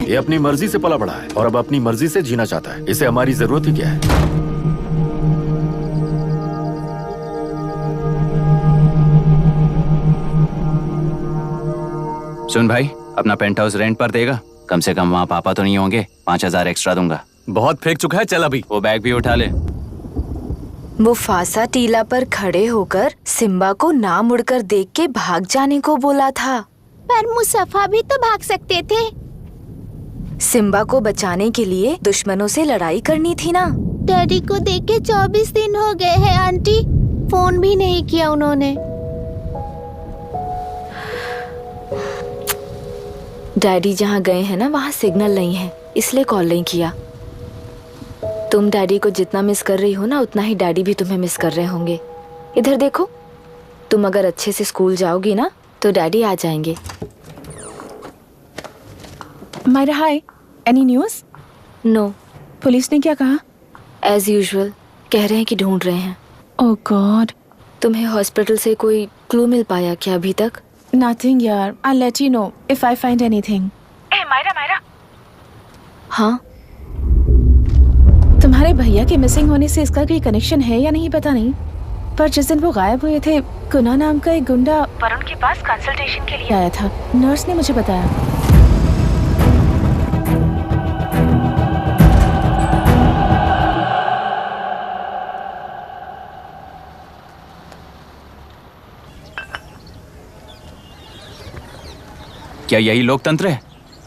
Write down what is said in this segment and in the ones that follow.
ये अपनी मर्जी से पला बड़ा है और अब अपनी मर्जी से जीना चाहता है। इसे हमारी जरूरत ही क्या है? सुन भाई, अपना पेंट हाउस रेंट पर देगा? कम से कम वहाँ पापा तो नहीं होंगे। 5,000 एक्स्ट्रा दूंगा। बहुत फेंक चुका है, चल अभी। वो बैग भी उठा ले। मुफासा टीला पर खड़े होकर सिम्बा को ना मुड़कर देख के भाग जाने को बोला था। पर मुसफा भी तो भाग सकते थे। सिम्बा को बचाने के लिए दुश्मनों से लड़ाई करनी थी ना। डैडी को देख के 24 दिन हो गए हैं आंटी, फोन भी नहीं किया उन्होंने। डैडी जहाँ गए हैं ना वहाँ सिग्नल नहीं है, इसलिए कॉल नहीं किया। तुम डैडी को जितना मिस कर रही हो ना उतना ही डैडी भी तुम्हें मिस कर रहे होंगे। इधर देखो, तुम अगर अच्छे से स्कूल जाओगी ना तो डैडी आ जाएंगे। मायरा हाय, एनी न्यूज़? नो। पुलिस ने क्या कहा? एज यूजुअल कह रहे हैं कि ढूंढ रहे हैं। ओह गॉड। तुम्हें हॉस्पिटल से कोई क्लू मिल पाया क्या अभी तक? नथिंग यार, I let you know if I find anything. ए मायरा। हाँ, तुम्हारे भैया के मिसिंग होने से इसका कोई कनेक्शन है या नहीं पता नहीं, पर जिस दिन वो गायब हुए थे कुना नाम का एक गुंडा वरुण के पास कंसल्टेशन के लिए आया था। नर्स ने मुझे बताया। क्या यही लोकतंत्र है?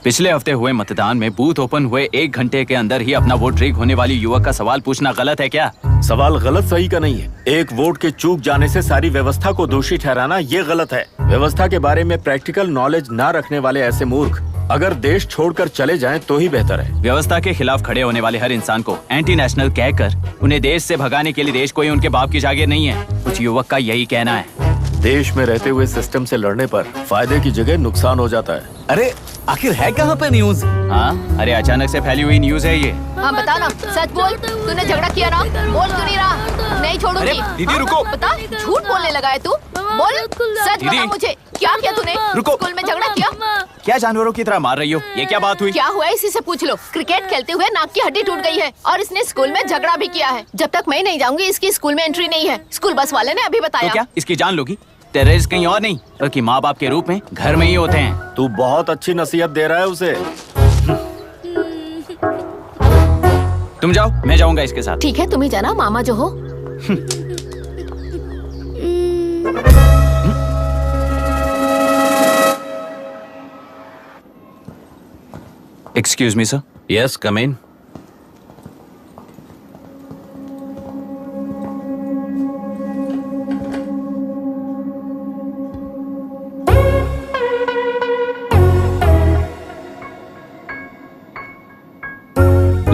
पिछले हफ्ते हुए मतदान में बूथ ओपन हुए 1 घंटे के अंदर ही अपना वोट रीक होने वाली युवक का सवाल पूछना गलत है क्या? सवाल गलत सही का नहीं है। एक वोट के चूक जाने से सारी व्यवस्था को दोषी ठहराना ये गलत है। व्यवस्था के बारे में प्रैक्टिकल नॉलेज ना रखने वाले ऐसे मूर्ख अगर देश छोड़कर चले जाएं तो ही बेहतर है। व्यवस्था के खिलाफ खड़े होने वाले हर इंसान को एंटी नेशनल कहकर उन्हें देश से भगाने के लिए देश कोई उनके बाप की जागीर नहीं है। कुछ युवक का यही कहना है। देश में रहते हुए सिस्टम से लड़ने पर फायदे की जगह नुकसान हो जाता है। अरे आखिर है कहाँ पे न्यूज़? हाँ, अरे अचानक से फैली हुई न्यूज़ है ये। हाँ बता ना, सच बोल, तूने झगड़ा किया ना? बोल क्यों नहीं रहा? नहीं छोड़ूंगी। दीदी रुको। बता, झूठ बोलने लगा है तू? बोल, सच बता मुझे, क्या किया तूने? रुको। स्कूल में झगड़ा किया? क्या जानवरों की तरह मार रही हो? ये क्या बात हुई? क्या हुआ इसी से पूछ लो। क्रिकेट खेलते हुए नाक की हड्डी टूट गई है और इसने स्कूल में झगड़ा भी किया है। जब तक मैं नहीं जाऊंगी इसकी स्कूल में एंट्री नहीं है। स्कूल बस वाले ने अभी बताया। तो क्या इसकी जान लोगी? टेररिस्ट कहीं और नहीं बल्कि माँ बाप के रूप में घर में ही होते हैं। तू बहुत अच्छी नसीहत दे रहा है उसे। तुम जाओ, मैं जाऊंगा इसके साथ। ठीक है, तुम ही जाना, मामा जो हो। Excuse me sir. Yes, come in.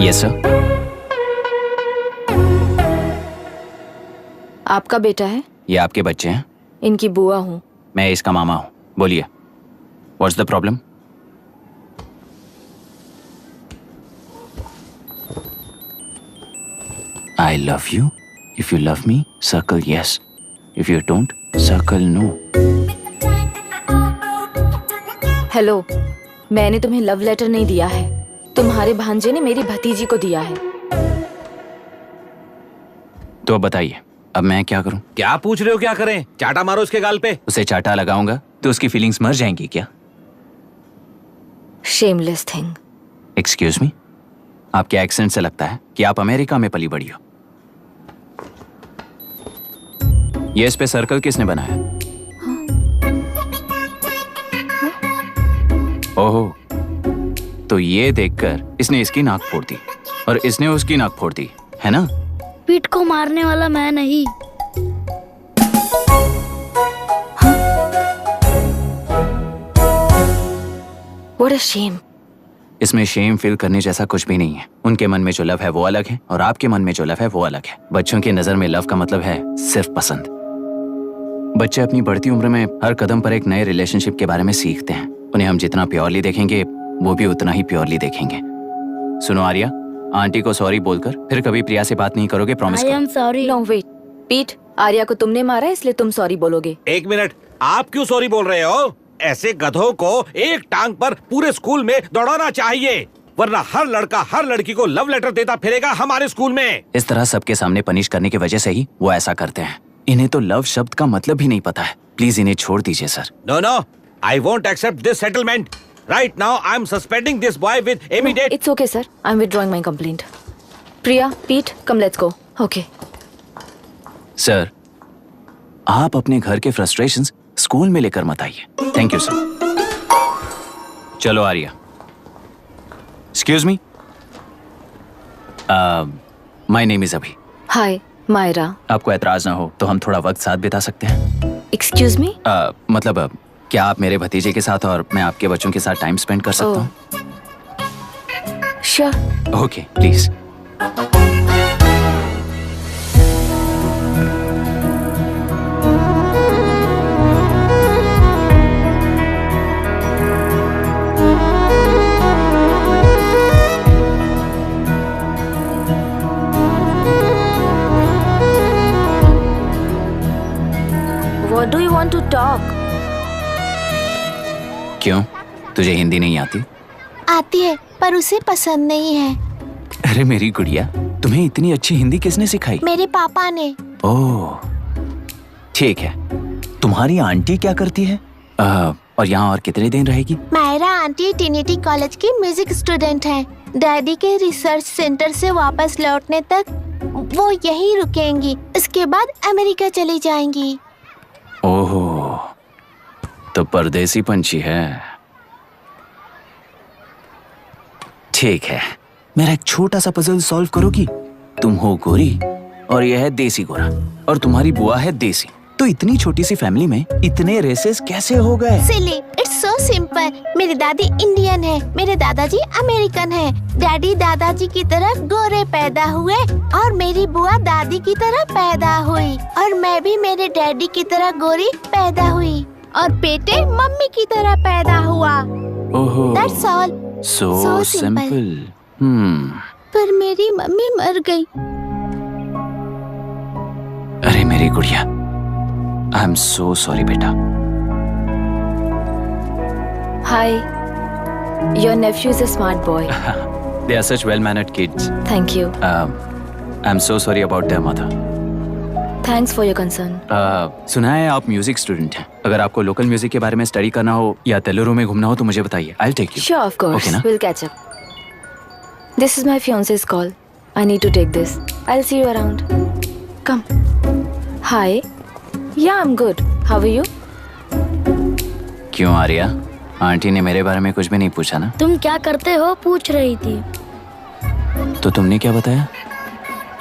Yes sir. आपका बेटा है? ये आपके बच्चे हैं? इनकी बुआ हूँ। मैं इसका मामा हूँ। बोलिए, what's the problem? I love you. If you love me, circle yes. If you don't, circle no. Hello, मैंने तुम्हें लव लेटर नहीं दिया है। तुम्हारे भांजे ने मेरी भतीजी को दिया है। तो अब बताइए, अब मैं क्या करूं? क्या पूछ रहे हो? क्या करें? चाटा मारो उसके गाल पे। उसे चाटा लगाऊंगा तो उसकी फीलिंग्स मर जाएंगी क्या? Shameless thing. एक्सक्यूज मी, आपके एक्सेंट से लगता है कि आप अमेरिका में पली बड़ी हो। ये इस पे सर्कल किसने बनाया? ओहो, तो ये देखकर इसने इसकी नाक फोड़ दी और इसने उसकी नाक फोड़ दी, है ना? पीठ को मारने वाला मैं नहीं। What a shame. इसमें शेम फील करने जैसा कुछ भी नहीं है। उनके मन में जो लव है वो अलग है और आपके मन में जो लव है वो अलग है। बच्चों की नजर में लव का मतलब है सिर्फ पसंद। बच्चे अपनी बढ़ती उम्र में हर कदम पर एक नए रिलेशनशिप के बारे में सीखते हैं। उन्हें हम जितना प्योरली देखेंगे वो भी उतना ही प्योरली देखेंगे। सुनो आर्या, आंटी को सॉरी बोलकर फिर कभी प्रिया से बात नहीं करोगे, प्रॉमिस करो। आई एम सॉरी। No wait, पीट, आर्या को तुमने मारा इसलिए तुम सॉरी बोलोगे। एक मिनट, आप क्यों सॉरी बोल रहे हो? ऐसे गधों को एक टांग पर पूरे स्कूल में दौड़ाना चाहिए, वरना हर लड़का हर लड़की को लव लेटर देता फिरेगा हमारे स्कूल में। इस तरह सबके सामने पनिश करने की वजह से ही वो ऐसा करते हैं। इन्हें तो लव शब्द का मतलब भी नहीं पता है। प्लीज इन्हें छोड़ दीजिए sir. No no, I won't accept this settlement. Right now I am suspending this boy with immediate. It's okay sir, I am withdrawing my complaint. Priya, पीट, come let's go. Okay sir, आप अपने घर के frustrations school में लेकर मत आइए। Thank you sir. चलो Arya. Excuse me, my name is Abhi. Hi Myra. आपको एतराज ना हो तो हम थोड़ा वक्त साथ बिता सकते हैं? Excuse me? मतलब क्या आप मेरे भतीजे के साथ और मैं आपके बच्चों के साथ टाइम स्पेंड कर सकता हूँ? Sure. Okay please. What do you want to talk? क्यों, तुझे हिंदी नहीं आती? आती है पर उसे पसंद नहीं है। अरे मेरी गुड़िया, तुम्हें इतनी अच्छी हिंदी किसने सिखाई? मेरे पापा ने। ओह ठीक है। तुम्हारी आंटी क्या करती है? और यहाँ और कितने दिन रहेगी? मायरा आंटी ट्रिनिटी कॉलेज की म्यूजिक स्टूडेंट हैं। डैडी के रिसर्च सेंटर से वापस लौटने तक वो यहीं रुकेंगी। इसके बाद अमेरिका चली जाएंगी। ओहो, तो परदेसी पंछी है। ठीक है, मेरा एक छोटा सा पजल सॉल्व करोगी? तुम हो गोरी और यह है देसी गोरा और तुम्हारी बुआ है देसी, तो इतनी छोटी सी फैमिली में इतने रेसेस कैसे हो गए? सिली, इट्स सो सिंपल। मेरी दादी इंडियन है, मेरे दादाजी अमेरिकन है। डैडी दादाजी की तरह गोरे पैदा हुए और मेरी बुआ दादी की तरह पैदा हुई और मैं भी मेरे डैडी की तरह गोरी पैदा हुई और बेटे मम्मी की तरह पैदा हुआ। ओहो, दैट्स ऑल। So simple. पर मेरी मम्मी मर गई। अरे मेरी गुड़िया, आई एम सो सॉरी बेटा। Hi. Your nephew is a smart boy. They are such well-mannered kids. Thank you. I'm so sorry about their mother. Thanks for your concern. सुना है आप म्यूजिक स्टूडेंट हैं। अगर आपको लोकल म्यूजिक के बारे में स्टडी करना हो या तेलुरु में घूमना हो तो मुझे बताइए। I'll take you. Sure, of course. Okay, na? We'll catch up. This is my fiance's call. I need to take this. I'll see you around. Come. Hi. Yeah, I'm good. How are you? क्यों Arya, aunty ने मेरे बारे में कुछ भी नहीं पूछा ना? तुम क्या करते हो पूछ रही थी। तो तुमने क्या बताया?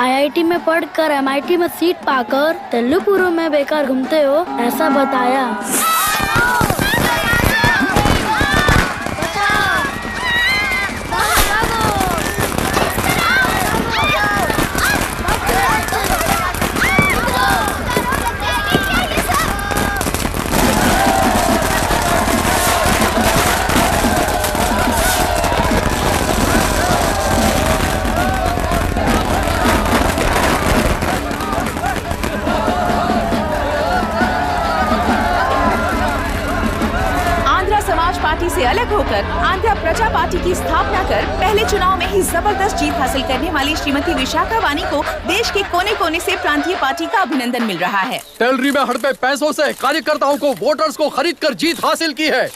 आईआईटी में पढ़कर एमआईटी में सीट पाकर तेलुपुरु में बेकार घूमते हो ऐसा बताया। पार्टी से अलग होकर आंध्र प्रजा पार्टी की स्थापना कर पहले चुनाव में ही जबरदस्त जीत हासिल करने वाली श्रीमती विशाखा वानी को देश के कोने कोने से प्रांतीय पार्टी का अभिनंदन मिल रहा है। टेलरी में हड़पे पैसों से कार्यकर्ताओं को वोटर्स को खरीद कर जीत हासिल की है।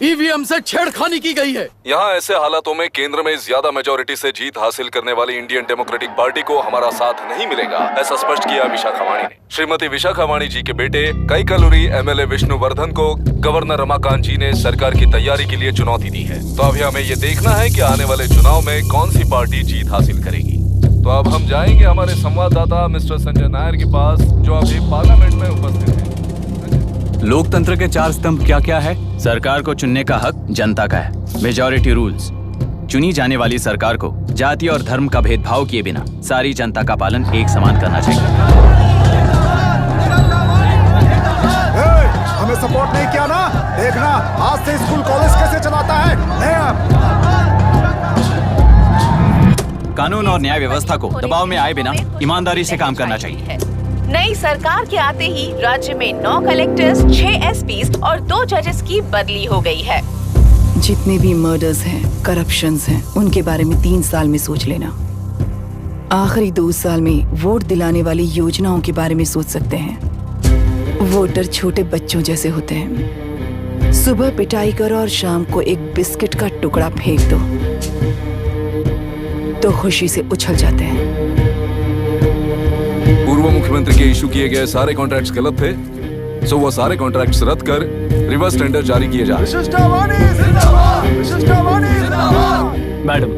ईवीएम से छेड़खानी की गई है। यहाँ ऐसे हालातों में केंद्र में ज्यादा मेजोरिटी से जीत हासिल करने वाली इंडियन डेमोक्रेटिक पार्टी को हमारा साथ नहीं मिलेगा, ऐसा स्पष्ट किया विशाखा वाणी ने। श्रीमती विशाखा वाणी जी के बेटे कैकलुरी एमएलए विष्णुवर्धन को गवर्नर रमाकांत जी ने सरकार की तैयारी के लिए चुनौती दी है। तो अभी हमें ये देखना है कि आने वाले चुनाव में कौन सी पार्टी जीत हासिल करेगी। तो अब हम जाएंगे हमारे संवाददाता मिस्टर संजय नायर के पास, जो अभी पार्लियामेंट में उपस्थित है। लोकतंत्र के 4 स्तंभ क्या क्या है? सरकार को चुनने का हक जनता का है, मेजॉरिटी रूल्स। चुनी जाने वाली सरकार को जाति और धर्म का भेदभाव किए बिना सारी जनता का पालन एक समान करना चाहिए। हमें सपोर्ट नहीं किया ना, देखना आज से स्कूल कॉलेज कैसे चलाता है। कानून और न्याय व्यवस्था को दबाव में आए बिना ईमानदारी से काम करना चाहिए। नई सरकार के आते ही राज्य में 9 कलेक्टर्स, 6 एसपीज और 2 जजेस की बदली हो गई है। जितने भी मर्डर्स हैं, करप्शंस हैं, उनके बारे में 3 साल में सोच लेना। आखिरी 2 साल में वोट दिलाने वाली योजनाओं के बारे में सोच सकते हैं। वोटर छोटे बच्चों जैसे होते हैं। सुबह पिटाई करो और शाम को एक बिस्किट का टुकड़ा फेंक दो तो खुशी से उछल जाते हैं। पूर्व मुख्यमंत्री के इशू किए गए सारे कॉन्ट्रैक्ट्स गलत थे, सो वो सारे कॉन्ट्रैक्ट्स रद्द कर रिवर्स टेंडर जारी किए जा रहे हैं। मैडम,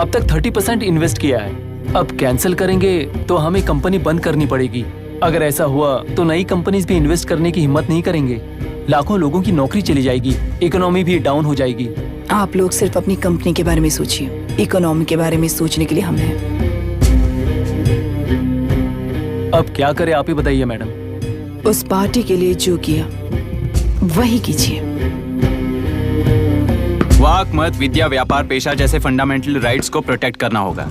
अब तक 30% इन्वेस्ट किया है, अब कैंसिल करेंगे तो हमें कंपनी बंद करनी पड़ेगी। अगर ऐसा हुआ तो नई कंपनीज भी इन्वेस्ट करने की हिम्मत नहीं करेंगे। लाखों लोगों की नौकरी चली जाएगी, इकोनॉमी भी डाउन हो जाएगी। आप लोग सिर्फ अपनी कंपनी के बारे में सोचिए, इकोनॉमी के बारे में सोचने के लिए हम हैं। अब क्या करें आप ही बताइए मैडम। उस पार्टी के लिए जो किया वही कीजिए। वाक, मत, विद्या, व्यापार, पेशा जैसे फंडामेंटल राइट्स को प्रोटेक्ट करना होगा।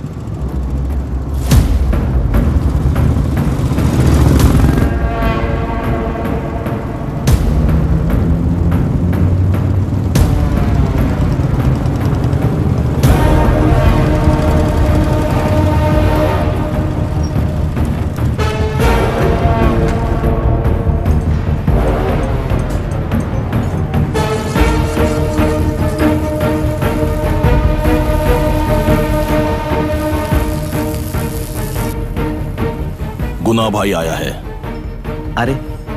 गुना भाई आया है। अरे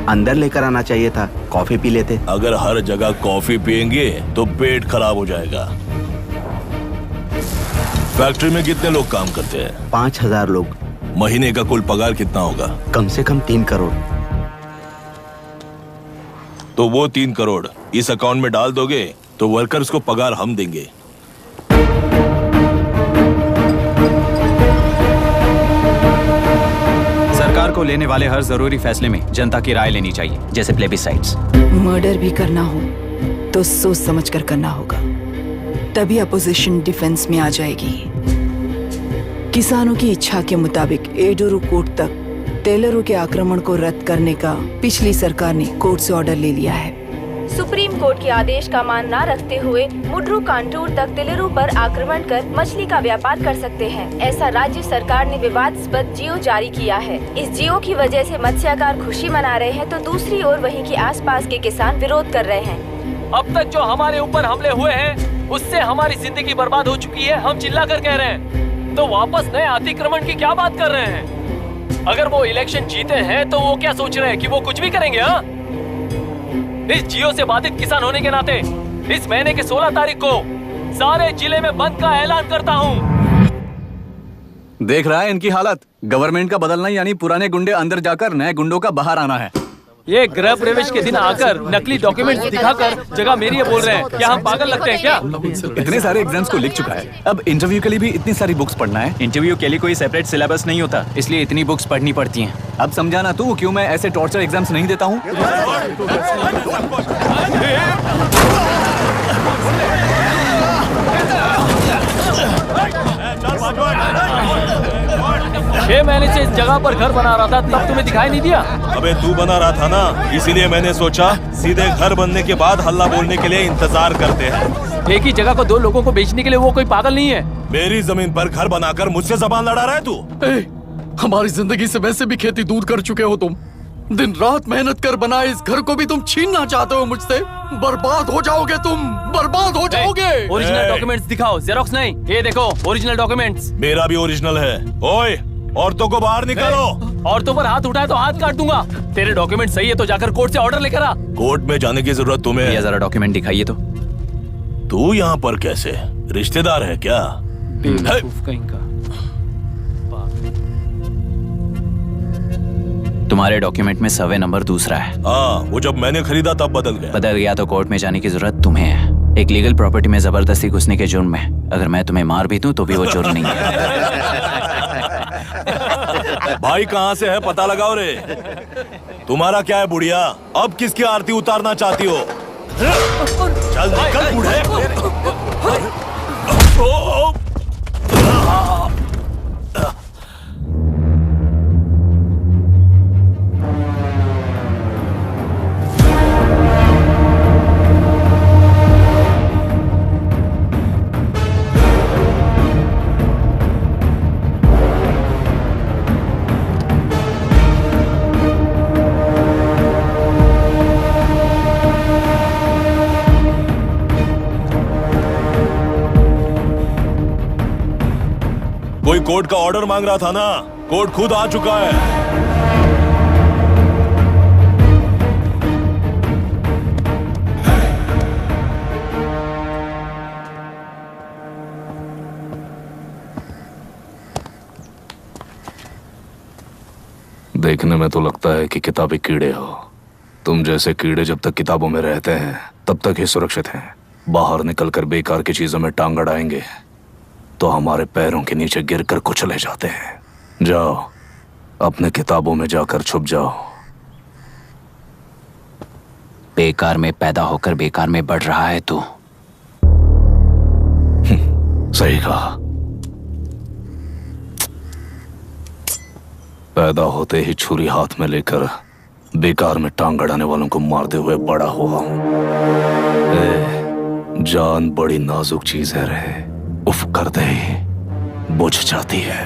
अंदर लेकर आना चाहिए था, कॉफी पी लेते। अगर हर जगह कॉफी पियेंगे तो पेट खराब हो जाएगा। फैक्ट्री में कितने लोग काम करते हैं? 5000 लोग। महीने का कुल पगार कितना होगा? कम से कम 3 करोड़। तो वो 3 करोड़ इस अकाउंट में डाल दोगे तो वर्कर्स को पगार हम देंगे। सरकार को लेने वाले हर जरूरी फैसले में जनता की राय लेनी चाहिए, जैसे प्लेबिसाइट्स। मर्डर भी करना हो तो सोच समझ कर करना होगा, तभी अपोजिशन डिफेंस में आ जाएगी। किसानों की इच्छा के मुताबिक एडोरू कोर्ट तक टेलरों के आक्रमण को रद्द करने का पिछली सरकार ने कोर्ट से ऑर्डर ले लिया है। सुप्रीम कोर्ट के आदेश का मान न रखते हुए मुड्रू कांटूर तक टेलरों पर आक्रमण कर मछली का व्यापार कर सकते हैं, ऐसा राज्य सरकार ने विवादास्पद जियो जारी किया है। इस जियो की वजह से मत्स्यकार खुशी मना रहे हैं तो दूसरी ओर वहीं के आसपास के किसान विरोध कर रहे हैं। अब तक जो हमारे ऊपर हमले हुए हैं उससे हमारी जिंदगी बर्बाद हो चुकी है, हम चिल्ला कर कह रहे हैं, तो वापस नए अतिक्रमण की क्या बात कर रहे हैं? अगर वो इलेक्शन जीते हैं तो वो क्या सोच रहे हैं कि वो कुछ भी करेंगे? हाँ, इस जियो से बाधित किसान होने के नाते इस महीने के 16 तारीख को सारे जिले में बंद का ऐलान करता हूँ। देख रहा है इनकी हालत। गवर्नमेंट का बदलना यानी पुराने गुंडे अंदर जाकर नए गुंडों का बाहर आना है। ये गृह प्रवेश के दिन आकर नकली डॉक्यूमेंट्स दिखाकर जगह मेरी है बोल रहे हैं। क्या हम पागल लगते हैं क्या? इतने सारे एग्जाम्स को लिख चुका है, अब इंटरव्यू के लिए भी इतनी सारी बुक्स पढ़ना है। इंटरव्यू के लिए कोई सेपरेट सिलेबस नहीं होता, इसलिए इतनी बुक्स पढ़नी पड़ती हैं। अब समझाना तू क्यों मैं ऐसे टॉर्चर एग्जाम्स नहीं देता हूँ। 6 महीने से इस जगह पर घर बना रहा था, तब तुम्हें दिखाई नहीं दिया? अबे तू बना रहा था ना, इसीलिए मैंने सोचा सीधे घर बनने के बाद हल्ला बोलने के लिए इंतजार करते हैं। एक ही जगह को 2 लोगों को बेचने के लिए वो कोई पागल नहीं है। मेरी जमीन पर घर बनाकर मुझसे जबान लड़ा रहा है तू। हमारी जिंदगी से वैसे भी खेती दूर कर चुके हो तुम। दिन रात मेहनत कर बनाए इस घर को भी तुम छीनना चाहते हो मुझसे। बर्बाद हो जाओगे तुम, बर्बाद हो जाओगे। ओरिजिनल डॉक्यूमेंट्स दिखाओ, जेरोक्स नहीं। ये देखो ओरिजिनल डॉक्यूमेंट्स। मेरा भी ओरिजिनल है। ओए, औरतों को बाहर निकालो। औरतों पर हाथ उठाए तो हाथ काट दूंगा। तेरे डॉक्यूमेंट सही है तो जाकर कोर्ट से ऑर्डर लेकर आ। कोर्ट में जाने की जरूरत तुम्हें है? जरा डॉक्यूमेंट दिखाइए तो। तू यहाँ पर कैसे? रिश्तेदार है क्या? तुम्हारे डॉक्यूमेंट में सर्वे नंबर दूसरा है। हाँ, वो जब मैंने खरीदा तब बदल गया तो कोर्ट में जाने की जरूरत तुम्हें है। एक लीगल प्रॉपर्टी में जबरदस्ती घुसने के जुर्म में अगर मैं तुम्हें मार भी दूं तो भी वो जुर्म नहीं है। भाई कहाँ से है पता लगाओ रे। तुम्हारा क्या है बुढ़िया? अब किसकी आरती उतारना चाहती हो? चल निकल बूढ़े। कोई कोर्ट का ऑर्डर मांग रहा था ना, कोर्ट खुद आ चुका है। देखने में तो लगता है कि किताबी कीड़े हो। तुम जैसे कीड़े जब तक किताबों में रहते हैं तब तक ही सुरक्षित हैं। बाहर निकलकर बेकार की चीजों में टांग अड़ाएंगे तो हमारे पैरों के नीचे गिरकर कुचले जाते हैं। जाओ, अपने किताबों में जाकर छुप जाओ। बेकार में पैदा होकर बेकार में बढ़ रहा है तू। सही कहा। पैदा होते ही छुरी हाथ में लेकर बेकार में टांग अड़ाने वालों को मारते हुए बड़ा हुआ हूं। जान बड़ी नाजुक चीज है रे, उफ करते ही बुझ जाती है।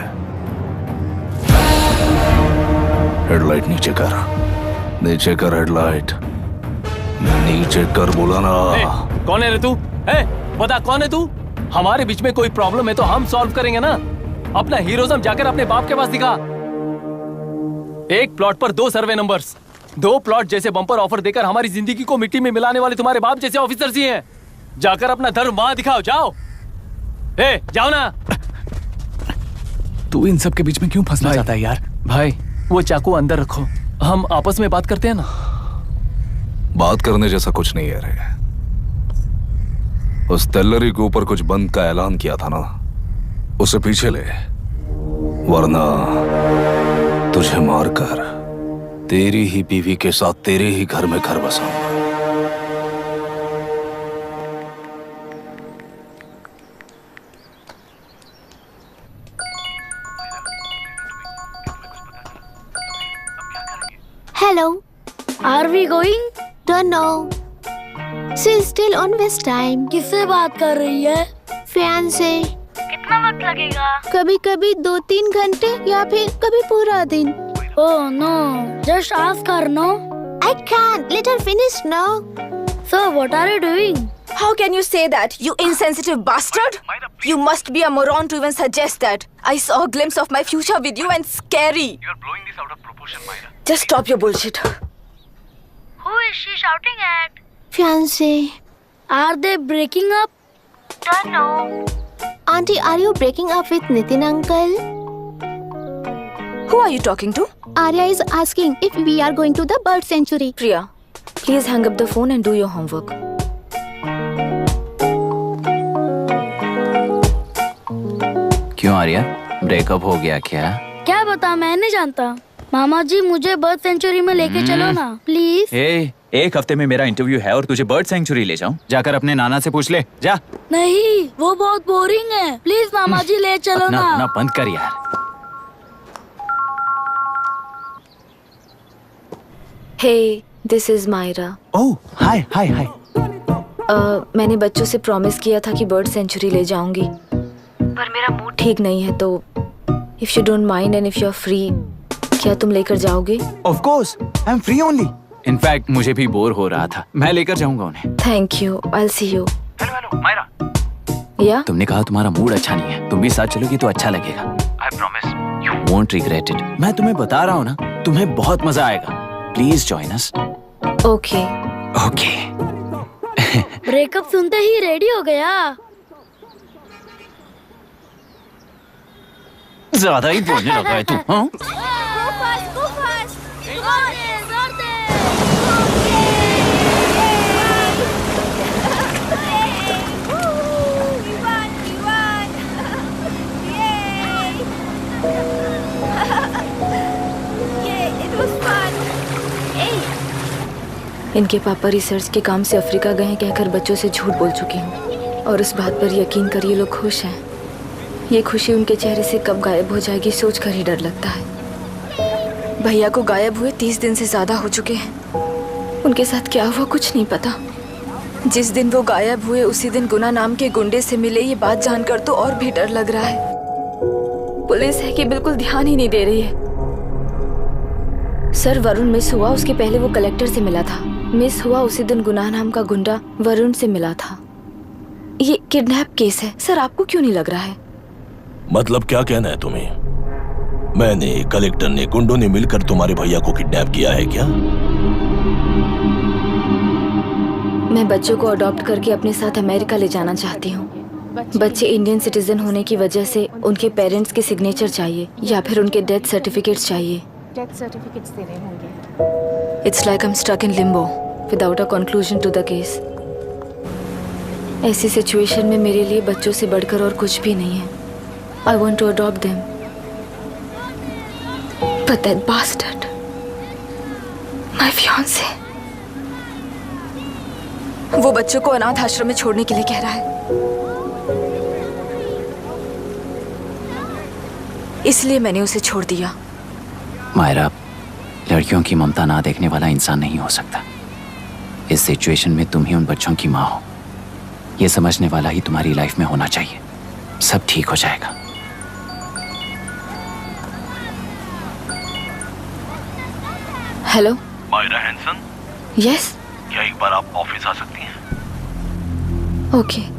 हेडलाइट नीचे कर, नीचे कर हेडलाइट, नीचे कर बोला ना। कौन है रे तू? बता कौन है तू? हमारे बीच में कोई प्रॉब्लम है तो हम सॉल्व करेंगे ना। अपना हीरोइज्म जाकर अपने बाप के पास दिखा। एक प्लॉट पर 2 सर्वे नंबर्स, 2 प्लॉट जैसे बम्पर ऑफर देकर हमारी जिंदगी को मिट्टी में मिलाने वाले तुम्हारे बाप जैसे ऑफिसर्स ही हैं। जाकर अपना धर्म वहां दिखाओ, जाओ। जाओ ना। तू इन सब के बीच में क्यों फंसना चाहता है यार? भाई वो चाकू अंदर रखो, हम आपस में बात करते हैं ना। बात करने जैसा कुछ नहीं है रे। उस तेलरी के ऊपर कुछ बंद का ऐलान किया था ना, उसे पीछे ले, वरना तुझे मारकर तेरी ही बीवी के साथ तेरे ही घर में घर बसाऊंगा। Hello. Are we going? Don't know. She's still on West time. किससे बात कर रही है? फैन से। कितना वक्त लगेगा? कभी कभी 2-3 घंटे या फिर कभी पूरा दिन। Oh no, just ask her, no? I can't. Let her finish now. So what are you doing? How can you say that, you insensitive bastard? You must be a moron to even suggest that. I saw a glimpse of my future with you and scary. You are blowing this out of proportion, Myra. Just stop your bullshit. Who is she shouting at? Fiancé. Are they breaking up? Don't know. Auntie, are you breaking up with Nitin uncle? Who are you talking to? Arya is asking if we are going to the bird sanctuary. Priya, please hang up the phone and do your homework. क्यों Arya, breakup हो गया क्या? क्या बता, मैं नहीं जानता। मामा जी मुझे बर्ड सेंचुरी में लेके चलो ना प्लीज। एक हफ्ते में मेरा इंटरव्यू है और तुझे बर्ड सेंचुरी ले जाऊं? जाकर अपने नाना से पूछ ले, जा। नहीं, वो बहुत बोरिंग है, प्लीज मामा जी ले चलो ना। अपना बंद कर यार। Hey, this is Myra. ओह, हाय हाय हाय। मैंने बच्चों से प्रॉमिस किया था कि बर्ड सेंचुरी ले जाऊंगी, पर मेरा मूड ठीक नहीं है, तो if you don't mind and if you are free, क्या तुम लेकर जाओगे? Of course, I'm free only. In fact मुझे भी बोर हो रहा था, मैं लेकर जाऊंगा उन्हें। Thank you, I'll see you. Hello Myra. Yeah? तुमने कहा तुम्हारा मूड अच्छा नहीं है, तुम भी साथ चलोगी तो अच्छा लगेगा। I promise. You won't regret it. मैं तुम्हें बता रहा हूँ ना, तुम्हें बहुत मजा आएगा। Please join us. Okay. Okay. Breakup सुनते ही रेडी हो गया। ज्यादा ही बोलने लगा है तू, हाँ? इनके पापा रिसर्च के काम से अफ्रीका गए हैं कहकर बच्चों से झूठ बोल चुकी हूँ, और उस बात पर यकीन कर ये लोग खुश हैं। ये खुशी उनके चेहरे से कब गायब हो जाएगी सोचकर ही डर लगता है। भैया को गायब हुए 30 दिन से ज्यादा हो चुके हैं। उनके साथ क्या हुआ कुछ नहीं पता। जिस दिन वो गायब हुए उसी दिन गुना नाम के गुंडे से मिले, ये बात जानकर तो और भी डर लग रहा है। पुलिस है कि बिल्कुल ध्यान ही नहीं दे रही है। सर वरुण मिस हुआ, उसके पहले वो कलेक्टर से मिला था। मिस हुआ उसी दिन गुनाह नाम का गुंडा वरुण से मिला था। ये किडनैप केस है सर, आपको क्यों नहीं लग रहा है? मतलब क्या कहना है तुम्हें? मैंने, कलेक्टर ने, गुंडों ने मिलकर तुम्हारे भैया को किडनैप किया है क्या? मैं बच्चों को अडॉप्ट करके अपने साथ अमेरिका ले जाना चाहती हूँ। बच्चे इंडियन सिटीजन होने की वजह से उनके पेरेंट्स के सिग्नेचर चाहिए या फिर उनके डेथ सर्टिफिकेट्स चाहिए। डेथ सर्टिफिकेट्स देने होंगे। It's like I am stuck in limbo without a conclusion to the case. ऐसी सिचुएशन में मेरे लिए बच्चों से बढ़कर और कुछ भी नहीं है। I want to adopt them, but that bastard, my fiance, वो बच्चों को अनाथ आश्रम में छोड़ने के लिए कह रहा है। इसलिए मैंने उसे छोड़ दिया। मायरा, लड़कियों की ममता ना देखने वाला इंसान नहीं हो सकता। इस सिचुएशन में तुम ही उन बच्चों की माँ हो, ये समझने वाला ही तुम्हारी लाइफ में होना चाहिए। सब ठीक हो जाएगा। हेलो मायरा हैंसन, यस, क्या एक बार आप ऑफिस आ सकती हैं? ओके।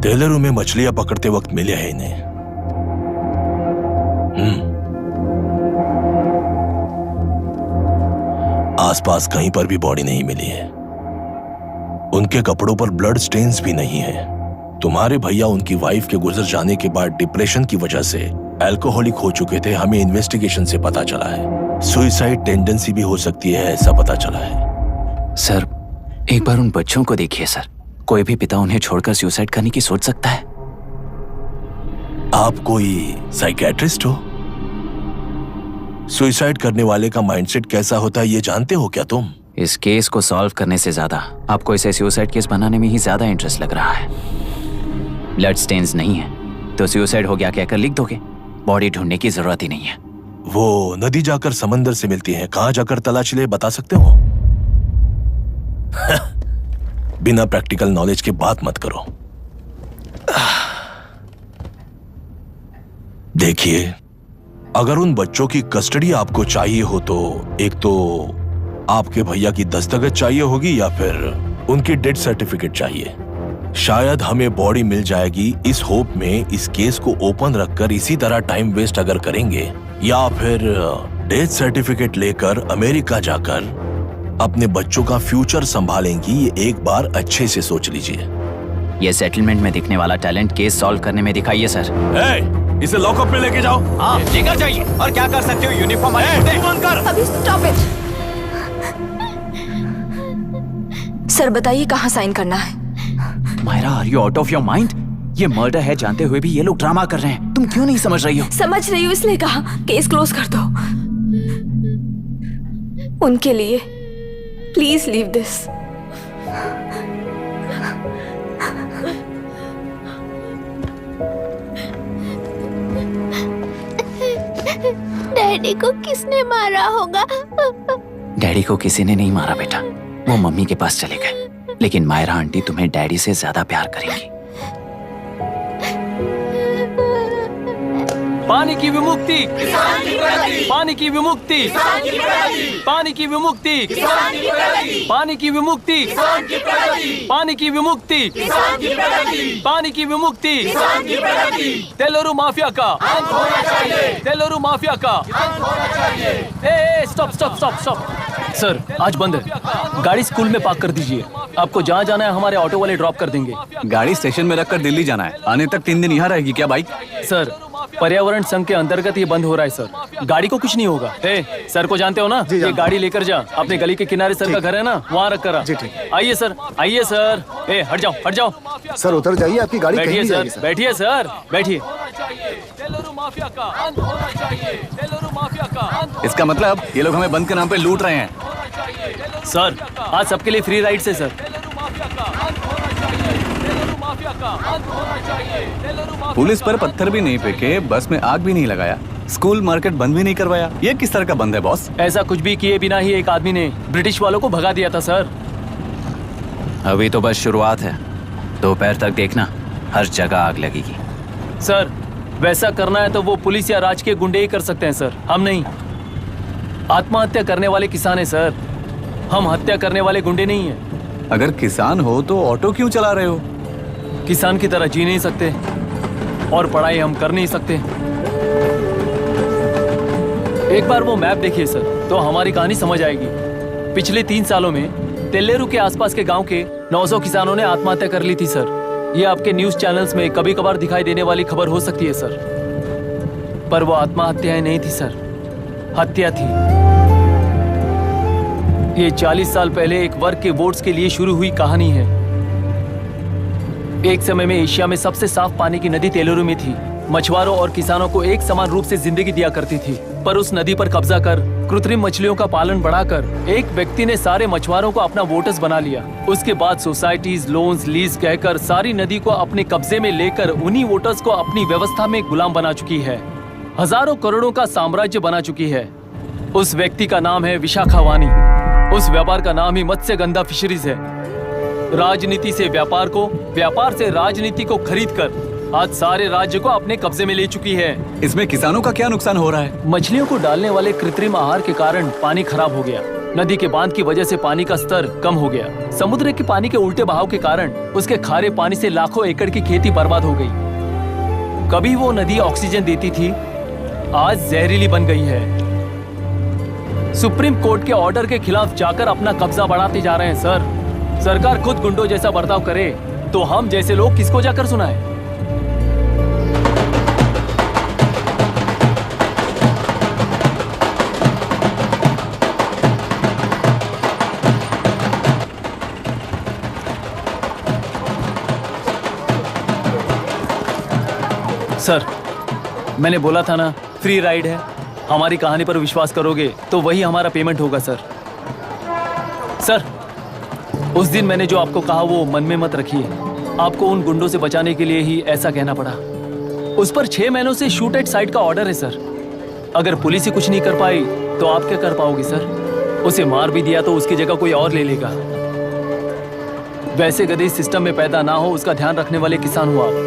टेलरों में मछलियां पकड़ते वक्त मिले हैं इन्हें। आसपास कहीं पर भी बॉडी नहीं मिली है। उनके कपड़ों पर ब्लड स्टेन्स भी नहीं है। तुम्हारे भैया उनकी वाइफ के गुजर जाने के बाद डिप्रेशन की वजह से अल्कोहलिक हो चुके थे। हमें इन्वेस्टिगेशन से पता चला है सुसाइड टेंडेंसी भी हो सकती है, ऐसा पता चला है। सर, एक बार उन बच्चों को देखिए सर। कोई भी पिता उन्हें छोड़कर सुसाइड करने की सोच सकता है? आप कोई साइकियाट्रिस्ट हो? सुसाइड करने वाले का माइंडसेट कैसा होता है ये जानते हो क्या तुम? इस केस को सॉल्व करने से ज्यादा आपको इसे सुसाइड केस बनाने में ही ज्यादा इंटरेस्ट लग रहा है। ब्लड स्टेन्स नहीं है तो सुसाइड हो गया कहकर लिख दोगे। बॉडी ढूंढने की जरूरत ही नहीं है। वो नदी जाकर समंदर से मिलती है, कहां जाकर तलाश ले बता सकते हो? बिना प्रैक्टिकल नॉलेज के बात मत करो। देखिए, अगर उन बच्चों की कस्टडी आपको चाहिए हो तो एक तो आपके भैया की दस्तखत चाहिए होगी या फिर उनकी डेथ सर्टिफिकेट चाहिए। शायद हमें बॉडी मिल जाएगी इस होप में इस केस को ओपन रखकर इसी तरह टाइम वेस्ट अगर करेंगे, या फिर डेथ सर्टिफिकेट लेकर अमेरिका जाकर अपने बच्चों का फ्यूचर संभालेंगी। ये एक बार अच्छे से सोच लीजिए। ये सेटलमेंट में दिखने वाला टैलेंट केस सॉल्व करने में दिखाइए सर। इसे लॉकअप में लेके जाओ। हाँ, लेकर जाइए। और क्या कर सकते हो? यूनिफॉर्म अभी स्टॉप इट। सर बताइए कहाँ साइन करना है? Myra, are you out of your mind? ये मर्डर है जानते हुए भी ये लोग ड्रामा कर रहे हैं। तुम क्यों नहीं समझ रही हो? समझ रही हूँ, इसलिए कहा केस क्लोज कर दो। उनके लिए प्लीज लीव दिस। डैडी को किसने मारा होगा? डैडी को किसी ने नहीं मारा बेटा, वो मम्मी के पास चले गए। लेकिन मायरा आंटी तुम्हें डैडी से ज्यादा प्यार करेंगी। पानी की विमुक्ति, पानी की विमुक्ति, पानी की विमुक्ति, पानी की विमुक्ति, पानी की विमुक्ति, पानी की विमुक्ति, तेलुरु माफिया का, तेलुरु माफिया का। Stop stop stop stop. Sir आज बंद है, गाड़ी स्कूल में पार्क कर दीजिए। आपको जहाँ जाना है हमारे ऑटो वाले ड्रॉप कर देंगे। गाड़ी स्टेशन में रखकर दिल्ली जाना है, आने तक 3 दिन यहाँ रहेगी क्या बाइक? सर पर्यावरण संघ के अंतर्गत ये बंद हो रहा है सर, गाड़ी को कुछ नहीं होगा। सर को जानते हो ना? ये गाड़ी लेकर जा, अपने गली के किनारे सर का घर है ना, वहाँ रख कर। आइए सर, आइए सर। हट जाओ, हट जाओ सर, उतर जाइए, आपकी गाड़ी बैठिए कहीं सर, बैठिए सर, बैठिए। इसका मतलब ये लोग हमें बंद के नाम पे लूट रहे हैं। सर आज सबके लिए फ्री राइड से सर। पुलिस पर पत्थर भी नहीं फेंके, बस में आग भी नहीं लगाया, स्कूल मार्केट बंद भी नहीं करवाया, ये किस तरह का बंद है बॉस? ऐसा कुछ भी किए बिना ही एक आदमी ने ब्रिटिश वालों को भगा दिया था सर। अभी तो बस शुरुआत है, दोपहर तक देखना हर जगह आग लगेगी। सर वैसा करना है तो वो पुलिस या राज के गुंडे ही कर सकते हैं सर, हम नहीं। आत्महत्या करने वाले किसान हैं सर, हम हत्या करने वाले गुंडे नहीं हैं। अगर किसान हो तो ऑटो क्यों चला रहे हो? किसान की तरह जी नहीं सकते और पढ़ाई हम कर नहीं सकते। एक बार वो मैप देखिए सर तो हमारी कहानी समझ आएगी। पिछले 3 सालों में तेल्लेरू के आसपास के गांव के 900 किसानों ने आत्महत्या कर ली थी सर। ये आपके न्यूज चैनल्स में कभी कभार दिखाई देने वाली खबर हो सकती है सर, पर वो आत्महत्याएं नहीं थी सर, हत्या थी। ये 40 साल पहले एक वर्ग के वोट्स के लिए शुरू हुई कहानी है। एक समय में एशिया में सबसे साफ पानी की नदी तेल्लेरू में थी। मछुआरों और किसानों को एक समान रूप से जिंदगी दिया करती थी, पर उस नदी पर कब्जा कर कृत्रिम मछलियों का पालन बढ़ाकर एक व्यक्ति ने सारे मछुआरों को अपना वोटर्स बना लिया। उसके बाद सोसाइटीज, लोन्स, लीज कहकर सारी नदी को अपने कब्जे में लेकर उन्हीं वोटर्स को अपनी व्यवस्था में गुलाम बना चुकी है। हजारों करोड़ों का साम्राज्य बना चुकी है। उस व्यक्ति का नाम है विशाखावानी। उस व्यापार का नाम ही मत्स्यगंधा फिशरीज है। राजनीति से व्यापार को, व्यापार से राजनीति को खरीदकर आज सारे राज्य को अपने कब्जे में ले चुकी है। इसमें किसानों का क्या नुकसान हो रहा है? मछलियों को डालने वाले कृत्रिम आहार के कारण पानी खराब हो गया। नदी के बांध की वजह से पानी का स्तर कम हो गया। समुद्र के पानी के उल्टे बहाव के कारण उसके खारे पानी से लाखों एकड़ की खेती बर्बाद हो गई। कभी वो नदी ऑक्सीजन देती थी, आज जहरीली बन गई है। सुप्रीम कोर्ट के ऑर्डर के खिलाफ जाकर अपना कब्जा बढ़ाते जा रहे हैं सर। सरकार खुद गुंडों जैसा बर्ताव करे तो हम जैसे लोग किसको जाकर सुनाए? सर मैंने बोला था ना, फ्री राइड है। हमारी कहानी पर विश्वास करोगे तो वही हमारा पेमेंट होगा सर। सर उस दिन मैंने जो आपको कहा वो मन में मत रखिए। आपको उन गुंडों से बचाने के लिए ही ऐसा कहना पड़ा। उस पर 6 महीनों से शूट एट साइट का ऑर्डर है सर। अगर पुलिस ही कुछ नहीं कर पाई तो आप क्या कर पाओगे सर? उसे मार भी दिया तो उसकी जगह कोई और ले लेगा। वैसे गधे सिस्टम में पैदा ना हो उसका ध्यान रखने वाले किसान हो आप।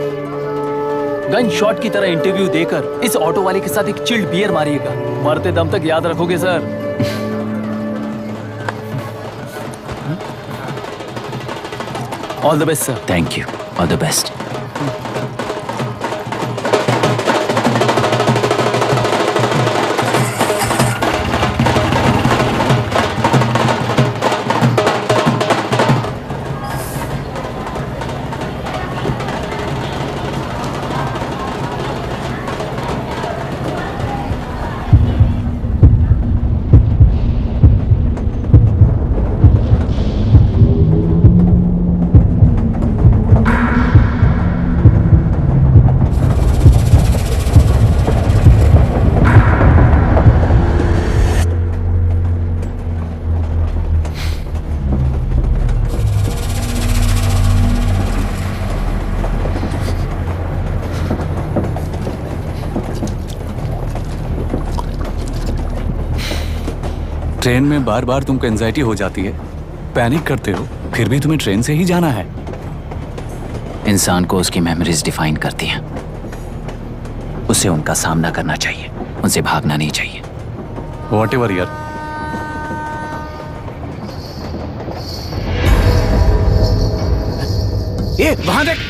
गन शॉट की तरह इंटरव्यू देकर इस ऑटो वाले के साथ एक चिल्ड बियर मारिएगा। मरते दम तक याद रखोगे sir. All the best sir. Thank you, all the best. Train में बार बार तुमको एंजाइटी हो जाती है, पैनिक करते हो, फिर भी तुम्हें ट्रेन से ही जाना है। इंसान को उसकी मेमोरीज डिफाइन करती हैं। उसे उनका सामना करना चाहिए, उनसे भागना नहीं चाहिए। व्हाटएवर यार। ए, वहां देख।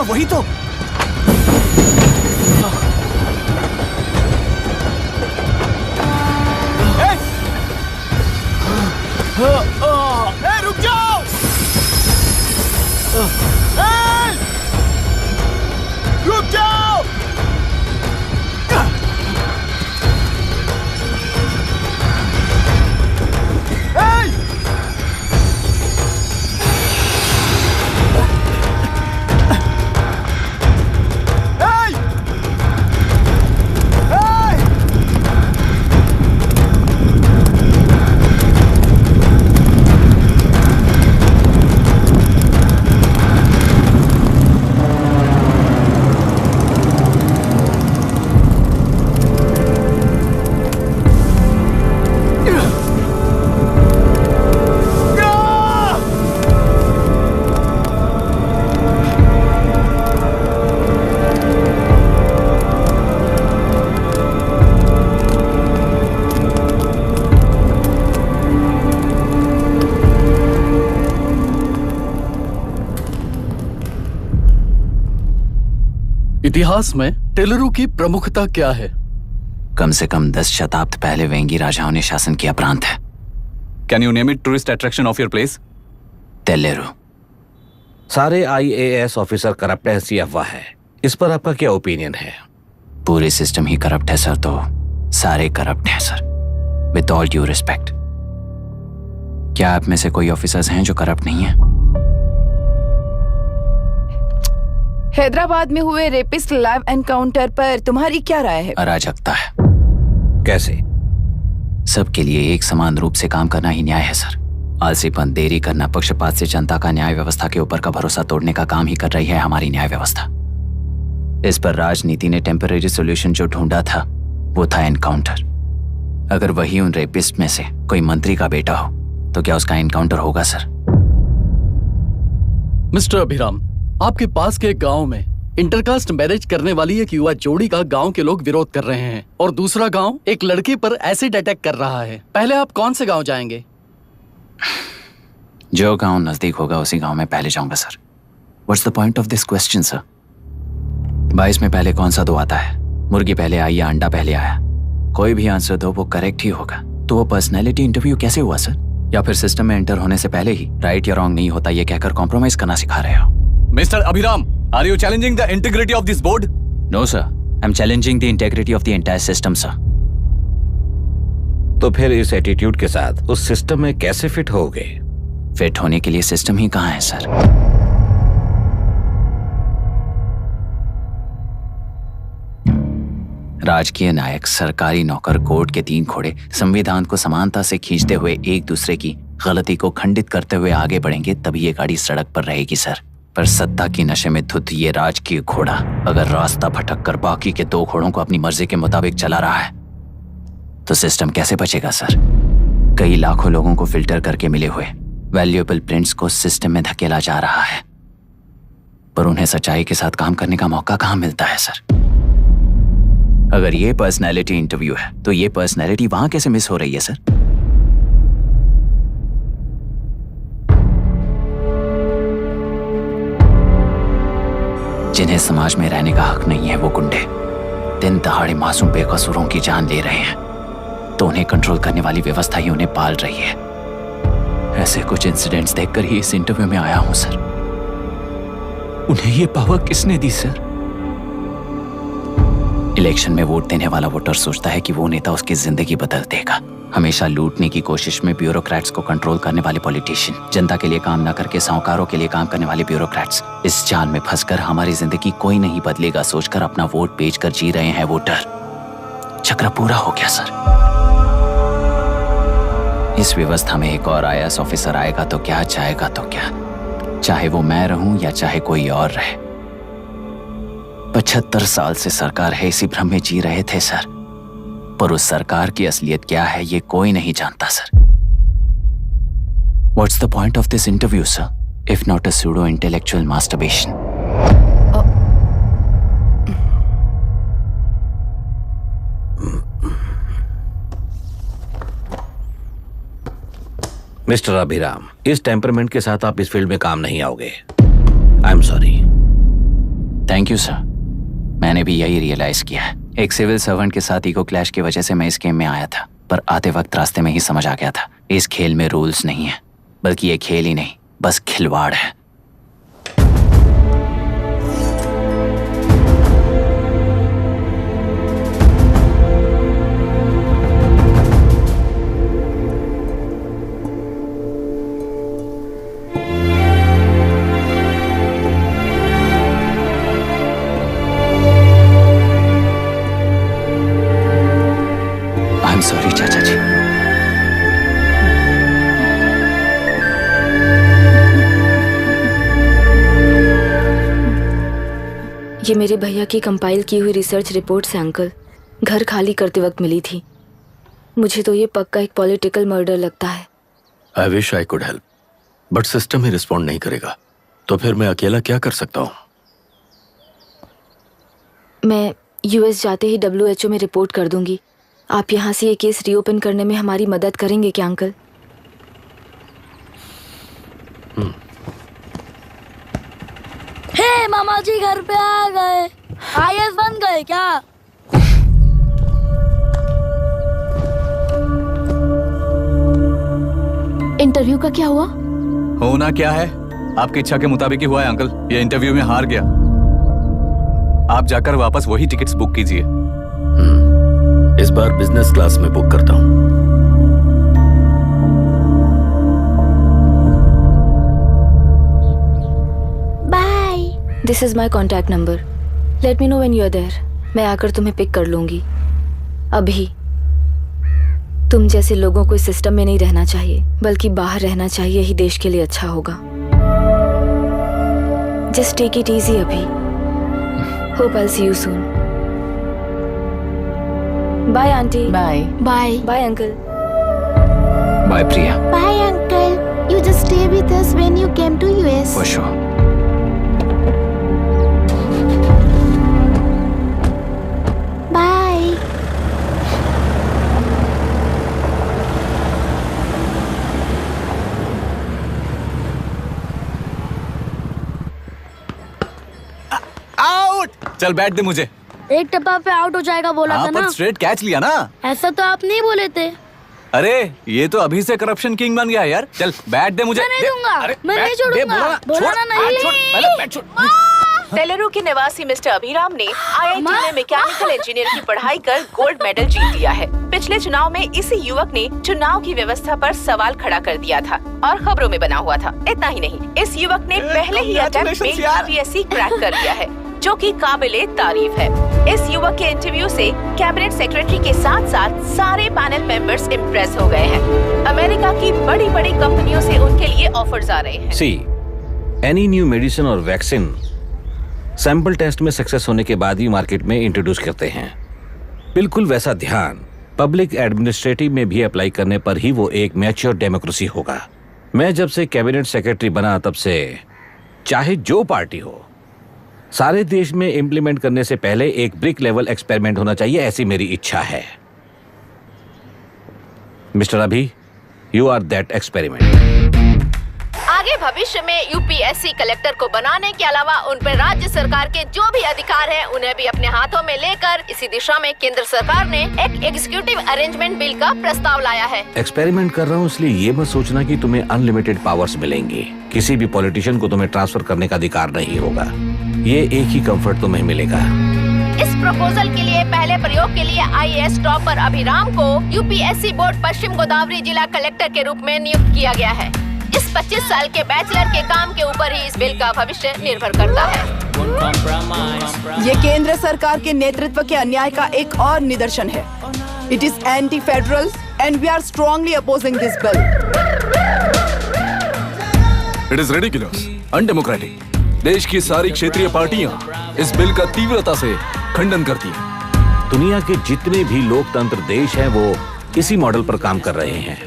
वही तो। रुक जाओ। इतिहास में टेलरू की प्रमुखता क्या है? कम से कम 10 शताब्दी पहले वेंगी राजाओं ने शासन किया प्रांत है। Can you name it tourist attraction of your place? तेलेरू। सारे IAS ऑफिसर करप्ट है, ऐसी अफवाह है। इस पर आपका क्या ओपिनियन है? पूरे सिस्टम ही करप्ट है सर, तो सारे करप्ट हैं sir. With all due respect, क्या आप में से कोई ऑफिसर्स हैं जो करप्ट नहीं है? हैदराबाद में हुए रेपिस्ट लाइव एनकाउंटर पर तुम्हारी क्या राय है? अराजकता है। कैसे? सबके लिए एक समान रूप से काम करना ही न्याय है सर। आलसीपन, देरी करना, पक्षपात से जनता का न्याय व्यवस्था के ऊपर का भरोसा तोड़ने का काम ही कर रही है हमारी न्याय व्यवस्था। इस पर राजनीति ने टेम्परेरी सॉल्यूशन जो ढूंढा था वो था एनकाउंटर। अगर वही उन रेपिस्ट में से कोई मंत्री का बेटा हो तो क्या उसका एनकाउंटर होगा सर? मिस्टर अभिराम, आपके पास के गांव में इंटरकास्ट मैरिज करने वाली एक युवा जोड़ी का गांव के लोग विरोध कर रहे हैं और दूसरा गांव एक लड़की पर एसिड अटैक कर रहा है। पहले आप कौन से गांव जाएंगे? जो गांव नजदीक होगा उसी गांव में पहले जाऊंगा sir. What's the point of this question sir? 22 में पहले कौन सा दो आता है? मुर्गी पहले आई या अंडा पहले आया? कोई भी आंसर दो, वो करेक्ट ही होगा। तो वो पर्सनैलिटी इंटरव्यू कैसे हुआ सर? या फिर सिस्टम में एंटर होने से पहले ही राइट या रॉन्ग नहीं होता ये कहकर कॉम्प्रोमाइज करना सिखा रहे हो? Mister Abhiram, are you challenging the integrity of this board? No sir, I am challenging the integrity of the entire system sir. तो फिर इस एटीट्यूड के साथ उस सिस्टम में कैसे फिट होगे? फिट होने के लिए सिस्टम ही कहाँ है सर? राजकीय नायक, सरकारी नौकर, कोर्ट के 3 घोड़े संविधान को समानता से खींचते हुए एक दूसरे की गलती को खंडित करते हुए आगे बढ़ेंगे, तभी ये गाड़ी सड़क पर रहेगी सर। पर सत्ता की नशे में धुत ये राजकीय घोड़ा अगर रास्ता भटक कर बाकी के 2 घोड़ों को अपनी मर्जी के मुताबिक चला रहा है तो सिस्टम कैसे बचेगा सर? कई लाखों लोगों को फिल्टर करके मिले हुए वैल्यूएबल प्रिंट्स को सिस्टम में धकेला जा रहा है, पर उन्हें सच्चाई के साथ काम करने का मौका कहाँ मिलता है सर? अगर ये पर्सनैलिटी इंटरव्यू है तो ये पर्सनैलिटी वहां कैसे मिस हो रही है सर? जिन्हें समाज में रहने का हक नहीं है वो गुंडे दिन दहाड़े मासूम बेकसूरों की जान ले रहे हैं, तो उन्हें कंट्रोल करने वाली व्यवस्था ही उन्हें पाल रही है। ऐसे कुछ इंसिडेंट्स देखकर ही इस इंटरव्यू में आया हूं सर। उन्हें ये पावर किसने दी सर? इलेक्शन में वोट देने वाला वोटर सोचता है कि वो नेता उसकी जिंदगी बदल देगा। हमेशा लूटने की कोशिश में ब्यूरोक्रेट्स को कंट्रोल करने वाले पॉलिटिशियन, जनता के लिए काम न करके साहूकारों के लिए काम करने वाले ब्यूरोक्रेट्स, इस जाल में फंसकर हमारी जिंदगी कोई नहीं बदलेगा सोचकर अपना वोट बेचकर जी रहे हैं वोटर। चक्र पूरा हो गया सर। इस व्यवस्था में एक और IAS ऑफिसर आएगा तो क्या, जाएगा तो क्या, चाहे वो मैं रहूं या चाहे कोई और रहे। 75 साल से सरकार है इसी भ्रम में जी रहे थे सर, पर उस सरकार की असलियत क्या है ये कोई नहीं जानता sir. What's the point of this interview, sir, if not a pseudo-intellectual masturbation? Mister Abhiram, इस टेम्परमेंट के साथ आप इस फील्ड में काम नहीं आओगे। आई am sorry. Thank you sir. मैंने भी यही रियलाइज किया है। एक सिविल सर्वेंट के साथ ईगो क्लैश की वजह से मैं इस गेम में आया था, पर आते वक्त रास्ते में ही समझ आ गया था इस खेल में रूल्स नहीं है, बल्कि ये खेल ही नहीं बस खिलवाड़ है। आई एम सॉरी चाचा जी। ये मेरे भैया की कंपाइल की हुई रिसर्च रिपोर्ट से अंकल, घर खाली करते वक्त मिली थी। मुझे तो ये पक्का एक पॉलिटिकल मर्डर लगता है। I wish I could help, but system he respond नहीं करेगा, तो फिर मैं अकेला क्या कर सकता हूँ? मैं US जाते ही WHO में रिपोर्ट कर दूंगी। आप यहाँ से ये केस रीओपन करने में हमारी मदद करेंगे क्या अंकल? हे मामा जी घर पे आ गए। आईएएस बन गए क्या? इंटरव्यू का क्या हुआ? होना क्या है, आपकी इच्छा के मुताबिक ही हुआ है अंकल। ये इंटरव्यू में हार गया। आप जाकर वापस वही टिकट्स बुक कीजिए। इस बार बिजनेस क्लास में बुक करता हूँ। Bye. This is my contact number. Let me know when you are there. मैं आकर तुम्हें पिक कर लूंगी। अभी तुम जैसे लोगों को इस सिस्टम में नहीं रहना चाहिए, बल्कि बाहर रहना चाहिए ही देश के लिए अच्छा होगा। जस्ट टेक इट इजी अभी। Hope I see you soon. Bye aunty. Bye. Bye. Bye uncle. Bye Priya. Bye uncle. You just stay with us when you came to US. For sure. Bye. Out. चल बैठ दे मुझे। एक टप्पा पे out हो जाएगा बोला था पर ना। स्ट्रेट कैच लिया ना। ऐसा तो आप नहीं बोले थे। अरे ये तो अभी से करप्शन किंग बन गया है यार। चल बैठ दे मुझे। मैं नहीं दूंगा। अरे मैं नहीं बैठ, छोड़ूंगा। बोला ना नहीं। पहले बैठ, छोड़। तेलुरु के निवासी मिस्टर अभिराम ने आईआईटी में मैकेनिकल इंजीनियर की पढ़ाई कर गोल्ड मेडल जीत लिया है। पिछले चुनाव में इसी युवक ने चुनाव की व्यवस्था पर सवाल खड़ा कर दिया था और खबरों में बना हुआ था। इतना ही नहीं, इस युवक ने पहले ही अटेम्प्ट में यूपीएससी क्रैक कर लिया है, जो कि काबिले तारीफ है। इस युवक के इंटरव्यू से कैबिनेट सेक्रेटरी के साथ साथ सारे पैनल मेंबर्स इम्प्रेस हो गए हैं। अमेरिका की बड़ी बड़ी कंपनियों से उनके लिए ऑफर्स आ रहे हैं। सी एनी न्यू मेडिसिन और वैक्सीन सैंपल टेस्ट में सक्सेस होने के बाद ही मार्केट में इंट्रोड्यूस करते हैं। बिल्कुल वैसा ध्यान पब्लिक एडमिनिस्ट्रेटिव में भी अप्लाई करने पर ही वो एक मैच्योर डेमोक्रेसी होगा। मैं जब से कैबिनेट सेक्रेटरी बना तब से चाहे जो पार्टी हो, सारे देश में इम्प्लीमेंट करने से पहले एक ब्रिक लेवल एक्सपेरिमेंट होना चाहिए, ऐसी मेरी इच्छा है। मिस्टर अभी, यू आर दैट एक्सपेरिमेंट। आगे भविष्य में यूपीएससी कलेक्टर को बनाने के अलावा उन पर राज्य सरकार के जो भी अधिकार हैं, उन्हें भी अपने हाथों में लेकर इसी दिशा में केंद्र सरकार ने एक एग्जीक्यूटिव अरेंजमेंट बिल का प्रस्ताव लाया है। एक्सपेरिमेंट कर रहा हूँ इसलिए ये मत सोचना कि तुम्हें अनलिमिटेड पावर्स मिलेंगे। किसी भी पॉलिटिशियन को तुम्हें ट्रांसफर करने का अधिकार नहीं होगा। ये एक ही कंफर्ट तुम्हें मिलेगा। इस प्रपोजल के लिए पहले प्रयोग के लिए आईएएस टॉपर अभिराम को यूपीएससी बोर्ड पश्चिम गोदावरी जिला कलेक्टर के रूप में नियुक्त किया गया है। इस 25 साल के बैचलर के काम के ऊपर ही इस बिल का भविष्य निर्भर करता है। ये केंद्र सरकार के नेतृत्व के अन्याय का एक और निदर्शन है। It is anti federal and we are strongly opposing this bill. It is ridiculous, undemocratic. देश की सारी क्षेत्रीय पार्टियां इस बिल का तीव्रता से खंडन करती हैं। दुनिया के जितने भी लोकतंत्र देश हैं वो इसी मॉडल पर काम कर रहे हैं।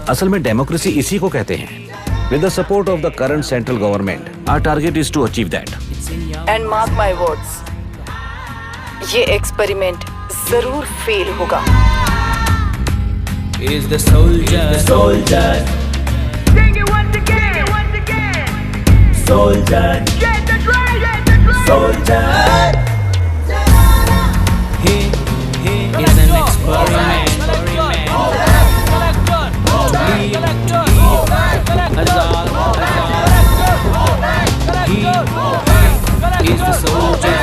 असल में डेमोक्रेसी इसी को कहते हैं। With the support of the current central government, our target is to achieve that. And mark my words, ये एक्सपेरिमेंट जरूर फेल होगा। Is the soldier. Sing it once again. Soldier. Get the drum. Soldier. He is an experiment. He is the soldier.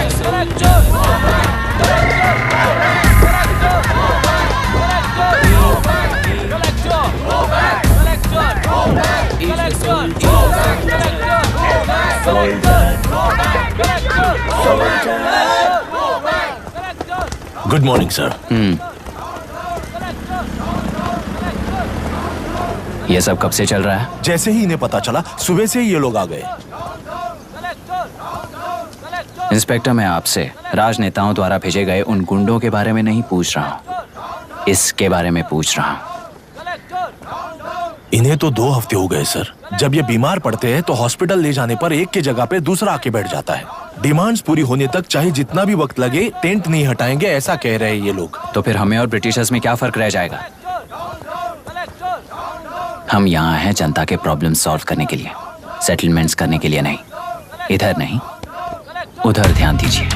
Good morning sir. ये सब कब से चल रहा है? जैसे ही इन्हें पता चला, सुबह से ही ये लोग आ गए। इंस्पेक्टर, मैं आपसे राजनेताओं द्वारा भेजे गए उन गुंडों के बारे में नहीं पूछ रहा हूँ, इसके बारे में पूछ रहा हूँ। इन्हें तो 2 हफ्ते हो गए सर। जब ये बीमार पड़ते हैं तो हॉस्पिटल ले जाने पर एक के जगह पे दूसरा आके बैठ जाता है। डिमांड्स पूरी होने तक चाहे जितना भी वक्त लगे टेंट नहीं हटाएंगे, ऐसा कह रहे हैं ये लोग। तो फिर हमें और ब्रिटिशर्स में क्या फर्क रह जाएगा? हम यहाँ हैं जनता के प्रॉब्लम सॉल्व करने के लिए, सेटलमेंट्स करने के लिए नहीं। इधर नहीं, उधर ध्यान दीजिए।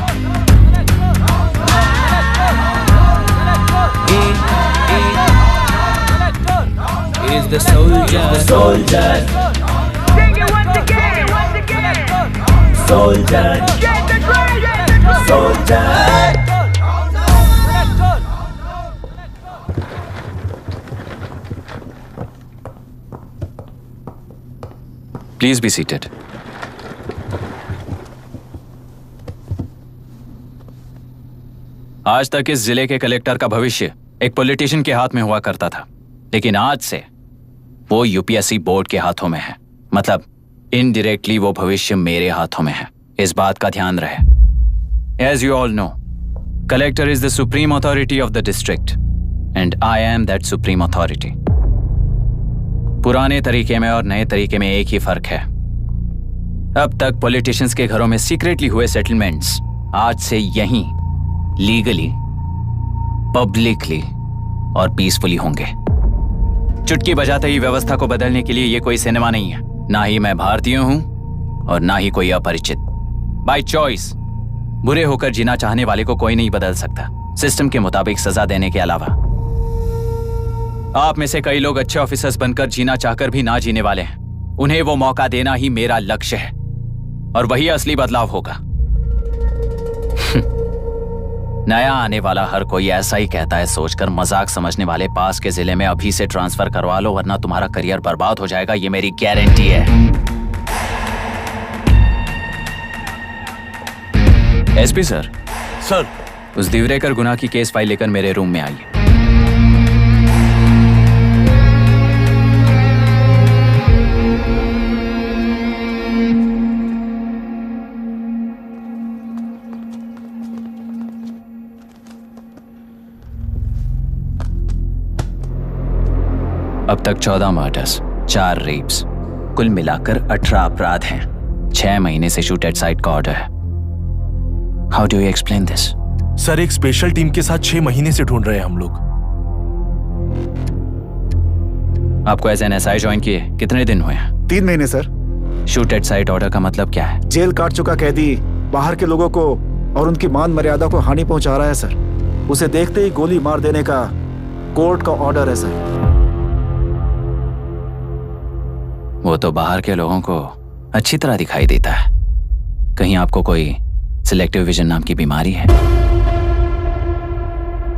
Is the soldier. Soldier. Sing it once again. Soldier. Get the credit. Soldier. Please be seated. आज तक इस जिले के कलेक्टर का भविष्य एक पॉलिटिशियन के हाथ में हुआ करता था, लेकिन आज से वो यूपीएससी बोर्ड के हाथों में है। मतलब इनडायरेक्टली वो भविष्य मेरे हाथों में है। इस बात का ध्यान रहे। As you all know, collector is the supreme authority of the district and I am that supreme authority. पुराने तरीके में और नए तरीके में एक ही फर्क है। अब तक पॉलिटिशियंस के घरों में सीक्रेटली हुए सेटलमेंट्स आज से यहीं लीगली, पब्लिकली और पीसफुली होंगे। चुटकी बजाते ही व्यवस्था को बदलने के लिए ये कोई सिनेमा नहीं है। ना ही मैं भारतीय हूं और ना ही कोई अपरिचित। बाय चॉइस बुरे होकर जीना चाहने वाले को कोई नहीं बदल सकता, सिस्टम के मुताबिक सजा देने के अलावा। आप में से कई लोग अच्छे ऑफिसर्स बनकर जीना चाहकर भी ना जीने वाले हैं। उन्हें वो मौका देना ही मेरा लक्ष्य है और वही असली बदलाव होगा। नया आने वाला हर कोई ऐसा ही कहता है सोचकर मजाक समझने वाले पास के जिले में अभी से ट्रांसफर करवा लो वरना तुम्हारा करियर बर्बाद हो जाएगा, ये मेरी गारंटी है। SP sir. सर। उस दिवरेकर गुनाह की केस फाइल लेकर मेरे रूम में आइए। अब तक 14 मर्डर्स, 4 रेप्स, कुल मिलाकर 18 अपराध हैं। 6 महीने से शूट एट साइट का ऑर्डर है। How do you explain this? Sir, एक स्पेशल टीम के साथ 6 महीने से ढूंढ रहे हैं हम लोग। आपको एज एन एसआई ज्वाइन किए कितने दिन हुए हैं? 3 महीने sir. Shoot at site order का मतलब क्या है? जेल काट चुका कैदी बाहर के लोगों को और उनकी मान मर्यादा को हानि पहुंचा रहा है सर। उसे देखते ही गोली मार देने का कोर्ट का ऑर्डर है सर। वो तो बाहर के लोगों को अच्छी तरह दिखाई देता है। कहीं आपको कोई सिलेक्टिव विजन नाम की बीमारी है?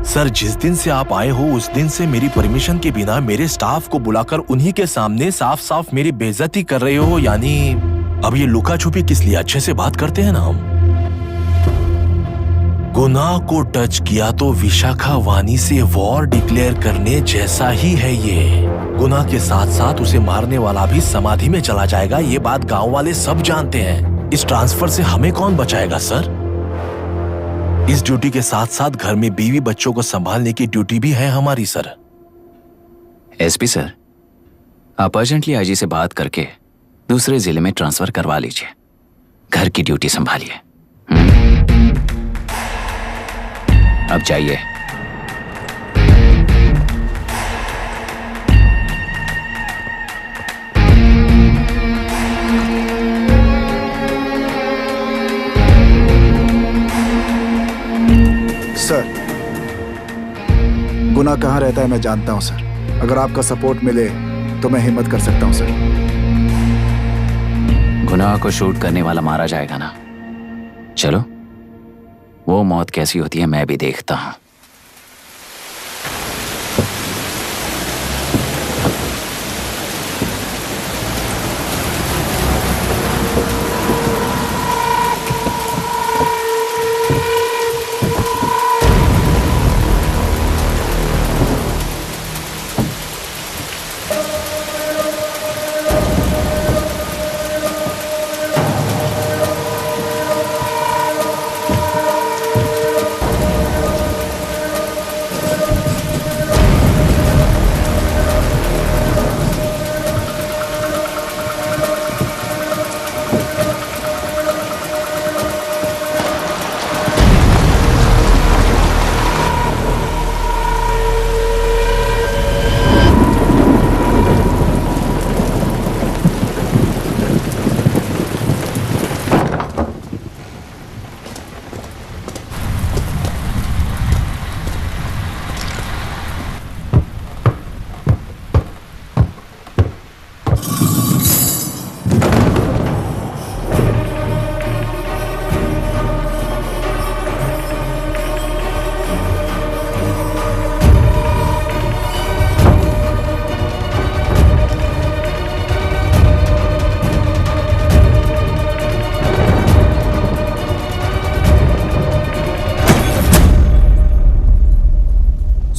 सर, जिस दिन से आप आए हो उस दिन से मेरी परमिशन के बिना मेरे स्टाफ को बुलाकर उन्हीं के सामने साफ साफ मेरी बेइज्जती कर रहे हो। यानी अब ये लुका छुपी किस लिए? अच्छे से बात करते हैं ना हम। गुनाह को टच किया तो विशाखा वानी से वॉर डिक्लेयर करने जैसा ही है ये। गुनाह के साथ साथ उसे मारने वाला भी समाधि में चला जाएगा। ये बात गांव वाले सब जानते हैं। इस ट्रांसफर से हमें कौन बचाएगा सर? इस ड्यूटी के साथ साथ घर में बीवी बच्चों को संभालने की ड्यूटी भी है हमारी सर। एसपी सर, आप अर्जेंटली आईजी से बात करके दूसरे जिले में ट्रांसफर करवा लीजिए। घर की ड्यूटी संभालिए। अब जाइए। सर, गुनाह कहाँ रहता है मैं जानता हूं सर। अगर आपका सपोर्ट मिले तो मैं हिम्मत कर सकता हूं सर। गुनाह को शूट करने वाला मारा जाएगा ना? चलो, वो मौत कैसी होती है मैं भी देखता हूं।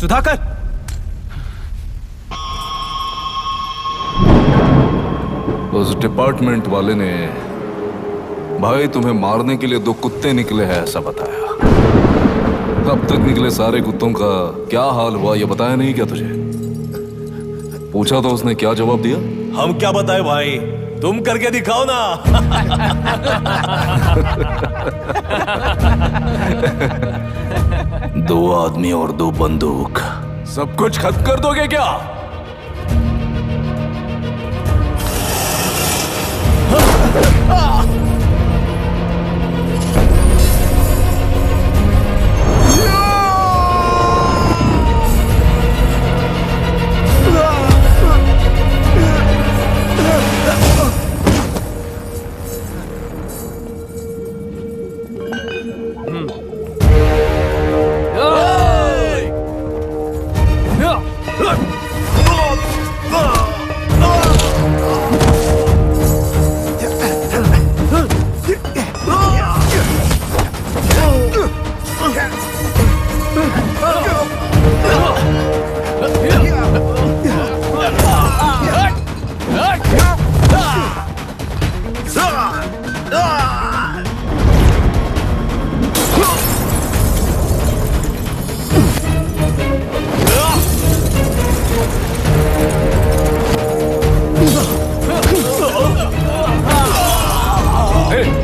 सुधाकर, उस डिपार्टमेंट वाले ने भाई तुम्हें मारने के लिए 2 कुत्ते निकले हैं ऐसा बताया। अब तक निकले सारे कुत्तों का क्या हाल हुआ ये बताया नहीं क्या तुझे? पूछा तो उसने क्या जवाब दिया? हम क्या बताए भाई, तुम करके दिखाओ ना। 2 आदमी और 2 बंदूक, सब कुछ खत्म कर दोगे क्या?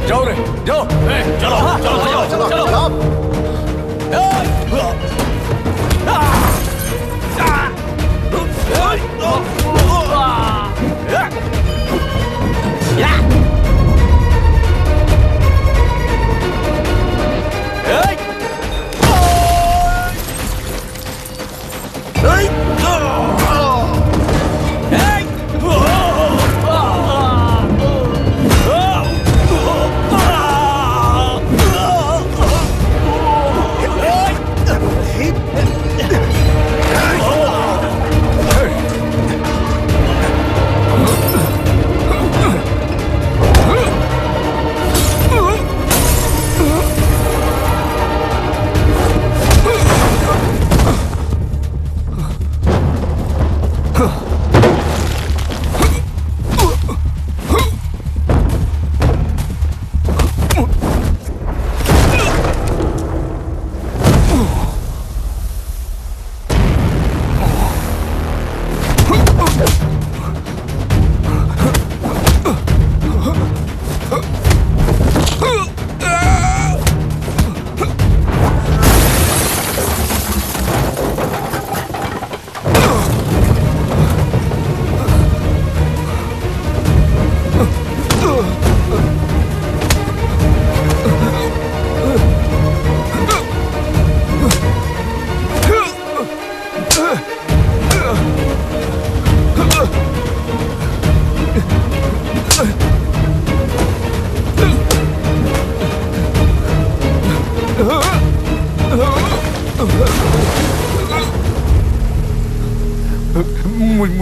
जाओ रे, जाओ। चलो चलो चलो चलो चलो।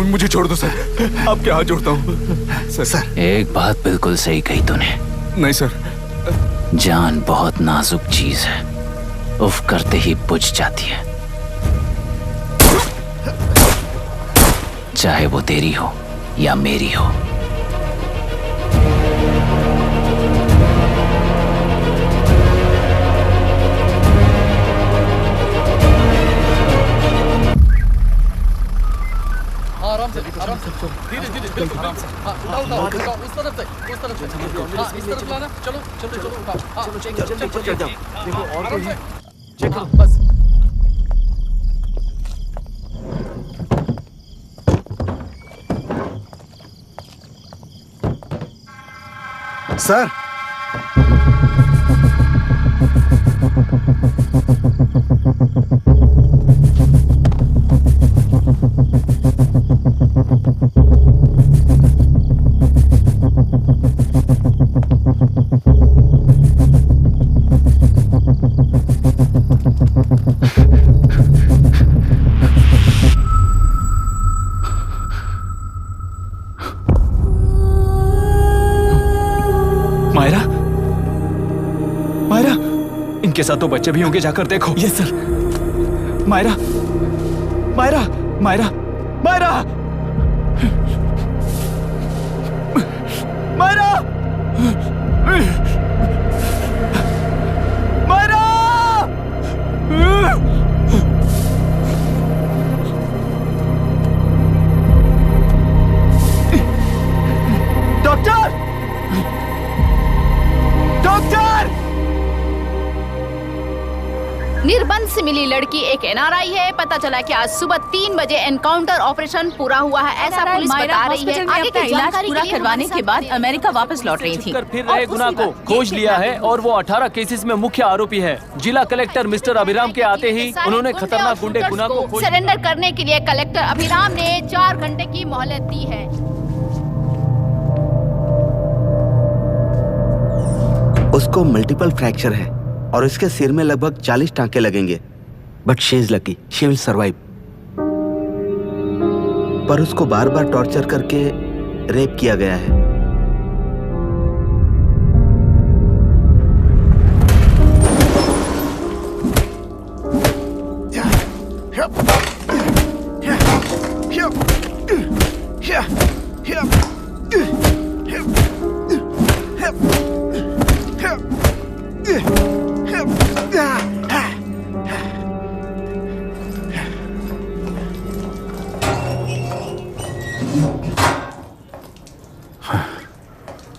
मुझे छोड़ दो सर, आपके हाथ जोड़ता हूँ सर। एक बात बिल्कुल सही कही तूने। नहीं सर, जान बहुत नाजुक चीज है, उफ करते ही बुझ जाती है, चाहे वो तेरी हो या मेरी हो। आराम से धीरे धीरे बिल्कुल आराम से। उठाओ उस तरफ से इस तरफ लाना। चलो चलो चलो चलो चेक जाओ, देखो और कोई चेक करो बस। सर मायरा, मायरा, इनके साथ तो बच्चे भी होंगे, जाकर देखो। Yes sir. Myra, Myra Myra Myra Myra Myra doctor doctor Nirbandh से मिली लड़की एक एनआरआई है। पता चला कि आज सुबह 3 बजे एनकाउंटर ऑपरेशन पूरा हुआ है, ऐसा पुलिस बता रही है। आगे की इलाज जानकारी पूरा करवाने के बाद अमेरिका वापस लौट रही थी। फिर रहे गुना को खोज लिया है और वो 18 केसेस में मुख्य आरोपी है। जिला कलेक्टर मिस्टर अभिराम के आते ही उन्होंने खतरनाक गुंडे गुना को सरेंडर करने के लिए कलेक्टर अभिराम ने 4 घंटे की मोहलत दी है। उसको मल्टीपल फ्रैक्चर है और उसके सिर में लगभग 40 टांके लगेंगे, but she is lucky, she will survive. पर उसको बार बार टॉर्चर करके रेप किया गया है।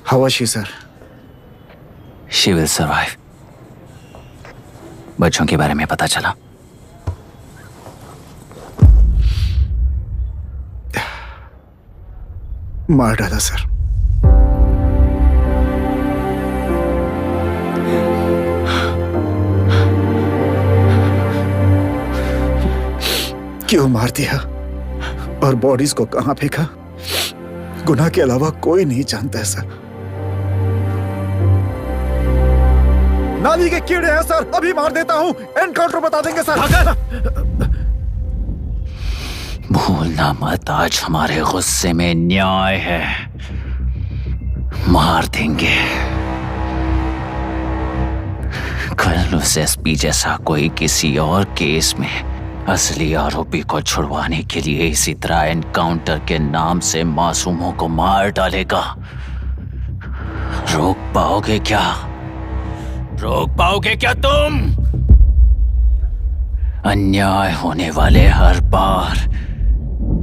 How was she, sir? She will survive. बच्चों के बारे में पता चला? मार डाला सर। क्यों मार दिया और बॉडीज को कहां फेंका, गुनाह के अलावा कोई नहीं जानता है सर। नाली के कीड़े हैं सर, अभी मार देता हूं, एनकाउंटर बता देंगे सर। भूलना मत, आज हमारे गुस्से में न्याय है, मार देंगे। कल उस एसपी जैसा कोई किसी और केस में असली आरोपी को छुड़वाने के लिए इसी तरह एनकाउंटर के नाम से मासूमों को मार डालेगा। रोक पाओगे क्या? रोक पाओगे क्या तुम? अन्याय होने वाले हर बार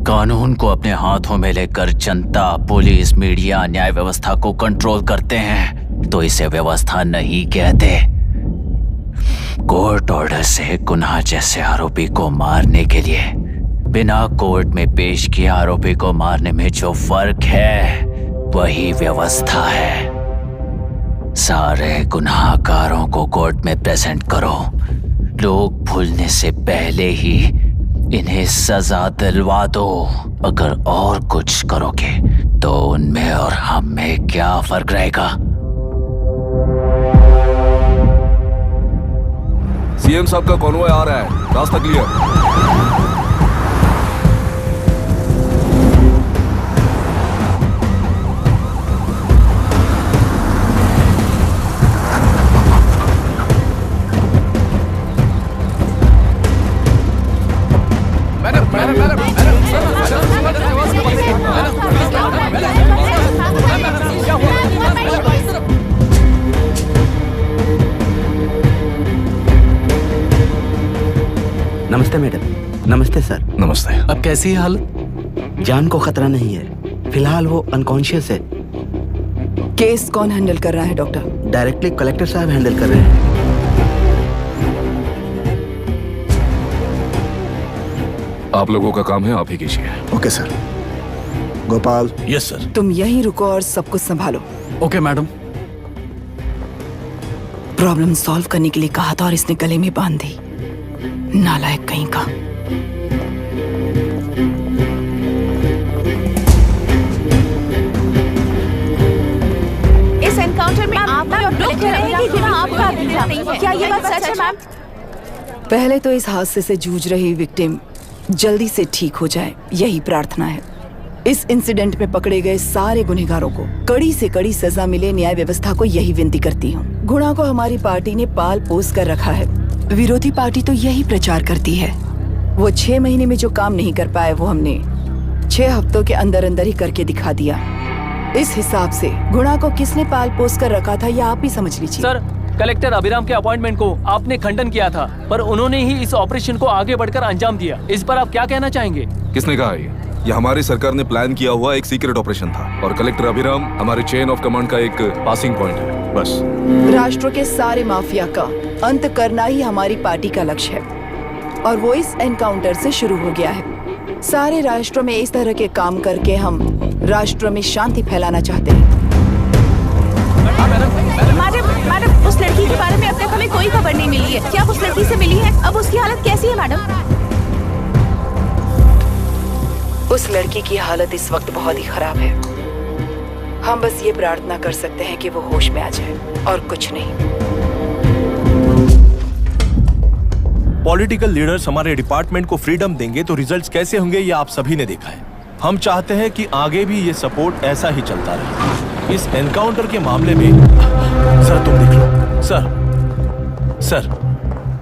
कानून को अपने हाथों में लेकर जनता, पुलिस, मीडिया, न्याय व्यवस्था को कंट्रोल करते हैं तो इसे व्यवस्था नहीं कहते। कोर्ट ऑर्डर से गुनाह जैसे आरोपी को मारने के लिए बिना कोर्ट में पेश किए आरोपी को मारने में जो फर्क है वही व्यवस्था है। सारे गुनाहगारों को कोर्ट में प्रेजेंट करो, लोग भूलने से पहले ही इन्हें सजा दिलवा दो। अगर और कुछ करोगे तो उनमें और हम में क्या फर्क रहेगा? सीएम साहब का कॉन्वॉय आ रहा है, रास्ता क्लियर। नमस्ते मैडम। नमस्ते सर। नमस्ते। अब कैसी है हालत? जान को खतरा नहीं है, फिलहाल वो अनकॉन्शियस है। केस कौन हैंडल कर रहा है डॉक्टर? डायरेक्टली कलेक्टर साहब हैंडल कर रहे हैं। आप लोगों का काम है, आप ही कीजिए। Okay sir. Gopal. Yes sir. तुम यहीं रुको और सब कुछ संभालो। Okay madam. प्रॉब्लम सॉल्व करने के लिए कहा था और इसने गले में बांध दी, नालायक कहीं का। इस एनकाउंटर में आप लोग कह रहे हैं कि गुनाह आपका नहीं है, क्या ये बात सच है मैम? पहले तो इस हादसे से जूझ रही विक्टिम जल्दी से ठीक हो जाए, यही प्रार्थना है। इस इंसिडेंट में पकड़े गए सारे गुनहगारों को कड़ी से कड़ी सजा मिले, न्याय व्यवस्था को यही विनती करती हूँ। गुना को हमारी पार्टी ने पाल पोस कर रखा है, विरोधी पार्टी तो यही प्रचार करती है। वो 6 महीने में जो काम नहीं कर पाए वो हमने 6 हफ्तों के अंदर अंदर ही करके दिखा दिया। इस हिसाब से गुणा को किसने पाल पोस कर रखा था यह आप ही समझ लीजिए। सर, कलेक्टर अभिराम के अपॉइंटमेंट को आपने खंडन किया था, पर उन्होंने ही इस ऑपरेशन को आगे बढ़कर अंजाम दिया। इस पर आप क्या कहना चाहेंगे? किसने कहा ये हमारी सरकार ने प्लान किया हुआ एक सीक्रेट ऑपरेशन था और कलेक्टर अभिराम हमारे चेन ऑफ कमांड का एक पासिंग पॉइंट है, बस। राष्ट्र के सारे माफिया का अंत करना ही हमारी पार्टी का लक्ष्य है और वो इस एनकाउंटर से शुरू हो गया है। सारे राष्ट्रों में इस तरह के काम करके हम राष्ट्र में शांति फैलाना चाहते हैं। मैडम, उस लड़की के बारे में अब तक हमें कोई खबर नहीं मिली है। क्या आप उस लड़की से मिली है? अब उसकी हालत कैसी है मैडम? उस लड़की की हालत इस वक्त बहुत ही खराब है। हम बस ये प्रार्थना कर सकते हैं कि वो होश में आ जाए और कुछ नहीं। पॉलिटिकल लीडर्स हमारे डिपार्टमेंट को फ्रीडम देंगे तो रिजल्ट्स कैसे होंगे ये आप सभी ने देखा है। हम चाहते हैं कि आगे भी ये सपोर्ट ऐसा ही चलता रहे। इस एनकाउंटर के मामले में सर तुम देख लो।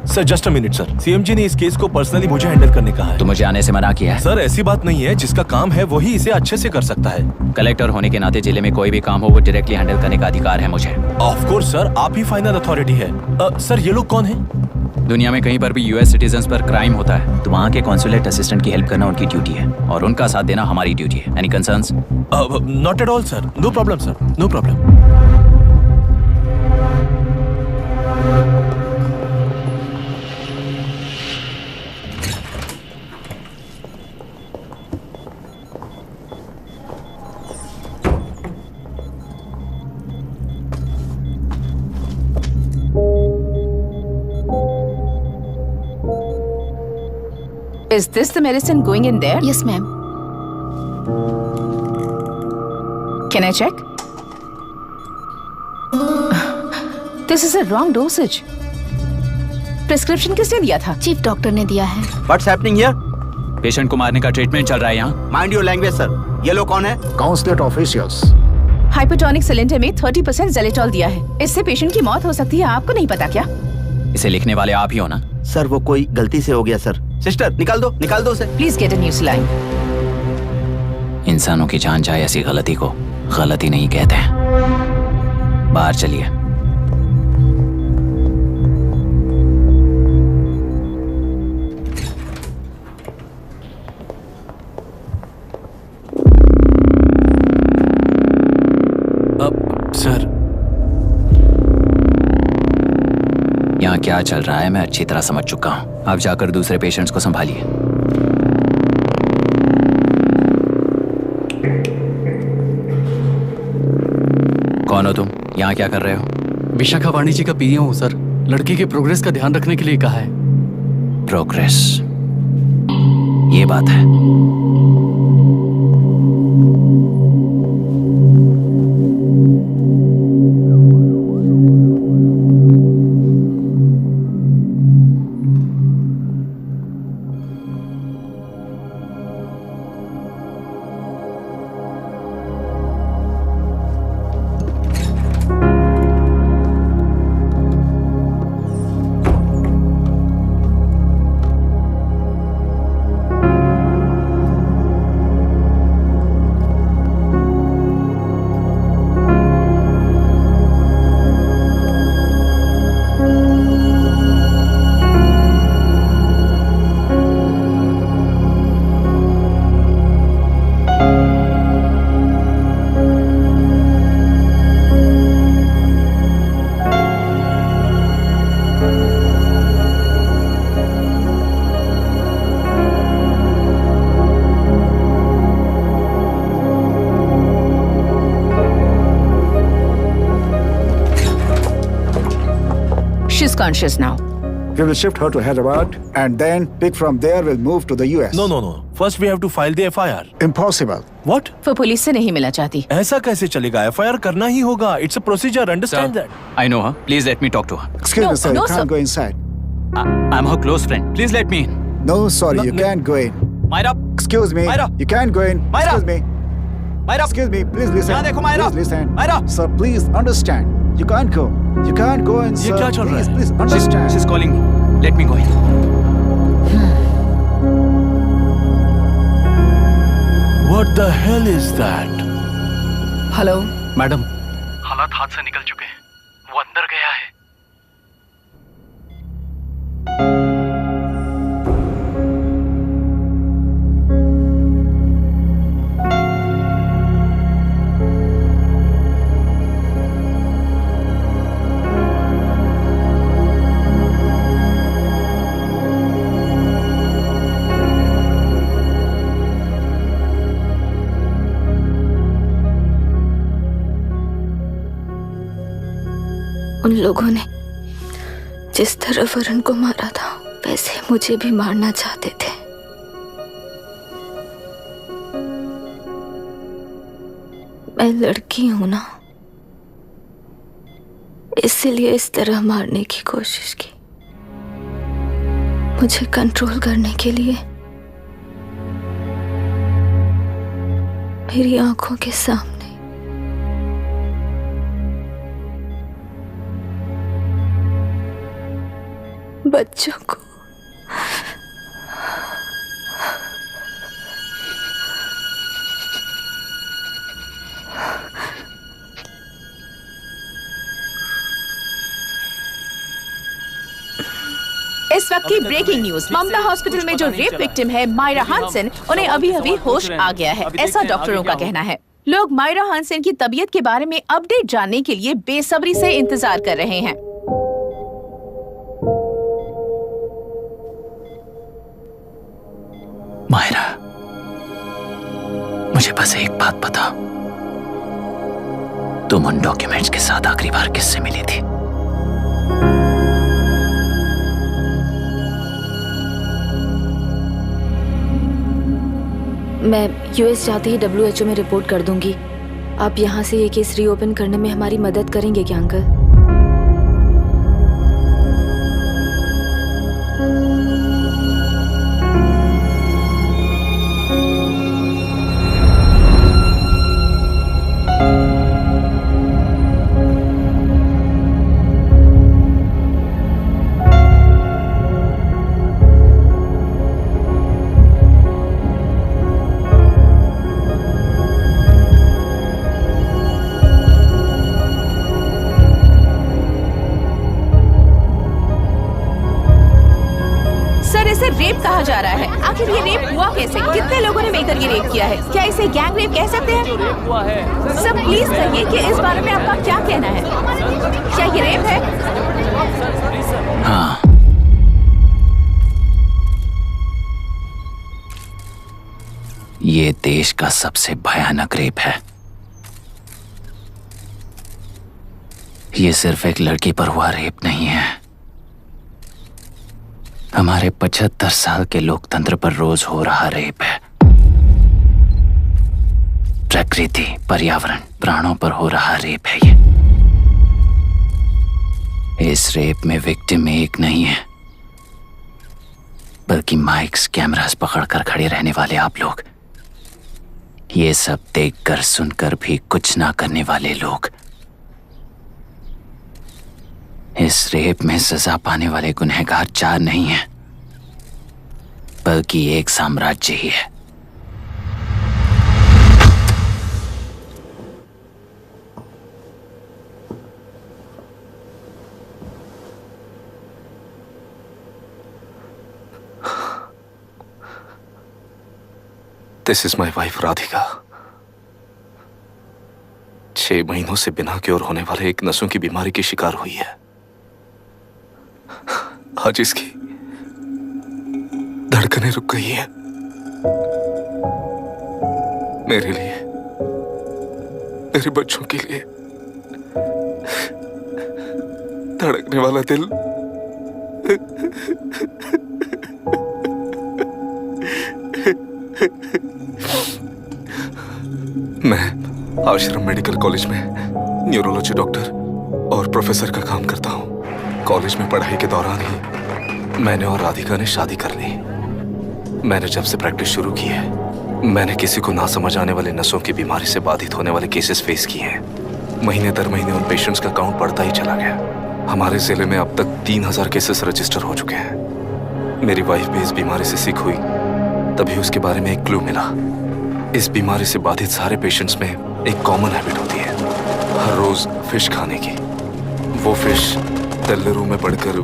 Sir just a minute sir. CM ji ने इस केस को पर्सनली मुझे हैंडल करने कहा है। तो मुझे आने से मना किया है। सर ऐसी बात नहीं है, जिसका काम है वही इसे अच्छे से कर सकता है। कलेक्टर होने के नाते जिले में कोई भी काम हो वो डायरेक्टली हैंडल करने का अधिकार है मुझे। ऑफ कोर्स सर, आप ही फाइनल अथॉरिटी है। सर ये लोग कौन है? दुनिया में कहीं पर भी यूएस सिटीजन्स पर क्राइम होता है तो वहाँ के कॉन्सुलेट असिस्टेंट की हेल्प करना उनकी ड्यूटी है और उनका साथ देना हमारी ड्यूटी है। Any concerns? Not at all sir, no problem sir, no problem. Is this the medicine going in there? Yes, ma'am. Can I check? This is a wrong dosage. Prescription किसने दिया था? चीफ डॉक्टर ने दिया है। What's happening here? Patient को मारने का treatment चल रहा है यहाँ। Mind your language, sir. ये लोग कौन है? Consulate officials. हाइपोटोनिक सिलेंडर में 30% ज़ेलेटॉल दिया है। इससे पेशेंट की मौत हो सकती है, आपको नहीं पता क्या? इसे लिखने वाले आप ही हो ना? सर वो कोई गलती से हो गया सर। सिस्टर निकाल दो उसे। Please get a new saline. इंसानों की जान जाए ऐसी गलती को गलती नहीं कहते हैं। बाहर चलिए। सर यहाँ क्या चल रहा है मैं अच्छी तरह समझ चुका हूँ। आप जाकर दूसरे पेशेंट्स को संभालिए। कौन हो तुम? यहाँ क्या कर रहे हो? विशाखा वाणी जी का पीएम हूँ सर। लड़की के प्रोग्रेस का ध्यान रखने के लिए कहा है। प्रोग्रेस, ये बात है। She's conscious now. We will shift her to Hyderabad and then pick from there. We'll move to the US. No. First we have to file the FIR. Impossible. What? वो पुलिस से नहीं मिलना चाहती। ऐसा कैसे चलेगा? FIR करना ही होगा। It's a procedure. Understand that? I know her. Please let me talk to her. Excuse me, sir. You can't go inside. I'm her close friend. Please let me in. No, sorry, you can't go in. Myra. Excuse me. Myra. You can't go in. Myra. Excuse me. Myra. Excuse me. Please listen. यहाँ देखो Myra. Please listen. Myra. Sir, please understand. You can't go. You can't go in, sir. ये क्या चल रहा है? Please understand. She's calling me. Let me go in. What the hell is that? Hello madam, हालात हाथ से निकल चुके हैं। वो अंदर गया है। उन लोगों ने जिस तरह वरुण को मारा था वैसे मुझे भी मारना चाहते थे। मैं लड़की हूं ना, इसलिए इस तरह मारने की कोशिश की। मुझे कंट्रोल करने के लिए मेरी आंखों के सामने बच्चों को इस वक्त की ब्रेकिंग न्यूज। ममता हॉस्पिटल में जो रेप विक्टिम है मायरा हानसन, उन्हें अभी अभी होश आ गया है, ऐसा डॉक्टरों का कहना है। लोग मायरा हानसन की तबीयत के बारे में अपडेट जानने के लिए बेसब्री से इंतजार कर रहे हैं। मायरा, मुझे बस एक बात बताओ, तुम उन डॉक्यूमेंट्स के साथ आखिरी बार किससे मिली थी? मैं यूएस जाते ही WHO में रिपोर्ट कर दूंगी। आप यहाँ से ये केस रीओपन करने में हमारी मदद करेंगे क्या अंकल? रेप कहा जा रहा है। आखिर ये रेप हुआ कैसे? कितने लोगों ने मिलकर ये रेप किया है? क्या इसे गैंग रेप कह सकते हैं? सब प्लीज कहिए कि इस बारे में आपका क्या कहना है? क्या ये रेप है? हाँ, ये देश का सबसे भयानक रेप है। ये सिर्फ एक लड़की पर हुआ रेप नहीं है, हमारे 75 साल के लोकतंत्र पर रोज हो रहा रेप है। प्रकृति, पर्यावरण, प्राणों पर हो रहा रेप है ये। इस रेप में विक्टिम एक नहीं है, बल्कि माइक्स, कैमरास पकड़कर खड़े रहने वाले आप लोग, ये सब देखकर सुनकर भी कुछ ना करने वाले लोग। इस रेप में सजा पाने वाले गुनहगार 4 नहीं हैं, बल्कि एक साम्राज्य ही है। This is my wife Radhika. 6 महीनों से बिना क्योर होने वाले एक नसों की बीमारी की शिकार हुई है। आज इसकी धड़कनें रुक गई हैं। मेरे लिए, मेरे बच्चों के लिए धड़कने वाला दिल मैं आश्रम मेडिकल कॉलेज में न्यूरोलॉजी डॉक्टर और प्रोफेसर का काम करता हूँ। कॉलेज में पढ़ाई के दौरान ही मैंने और राधिका ने शादी कर ली। मैंने जब से प्रैक्टिस शुरू की है, मैंने किसी को ना समझ आने वाले नसों की बीमारी से बाधित होने वाले केसेस फेस किए हैं। महीने दर महीने उन पेशेंट्स का काउंट बढ़ता ही चला गया। हमारे जिले में अब तक 3000 केसेस रजिस्टर हो चुके हैं। मेरी वाइफ भी इस बीमारी से सिक हुई, तभी उसके बारे में एक क्लू मिला। इस बीमारी से बाधित सारे पेशेंट्स में एक कॉमन हैबिट होती है, हर रोज फिश खाने की। वो फिश तेल्लुरु में बढ़कर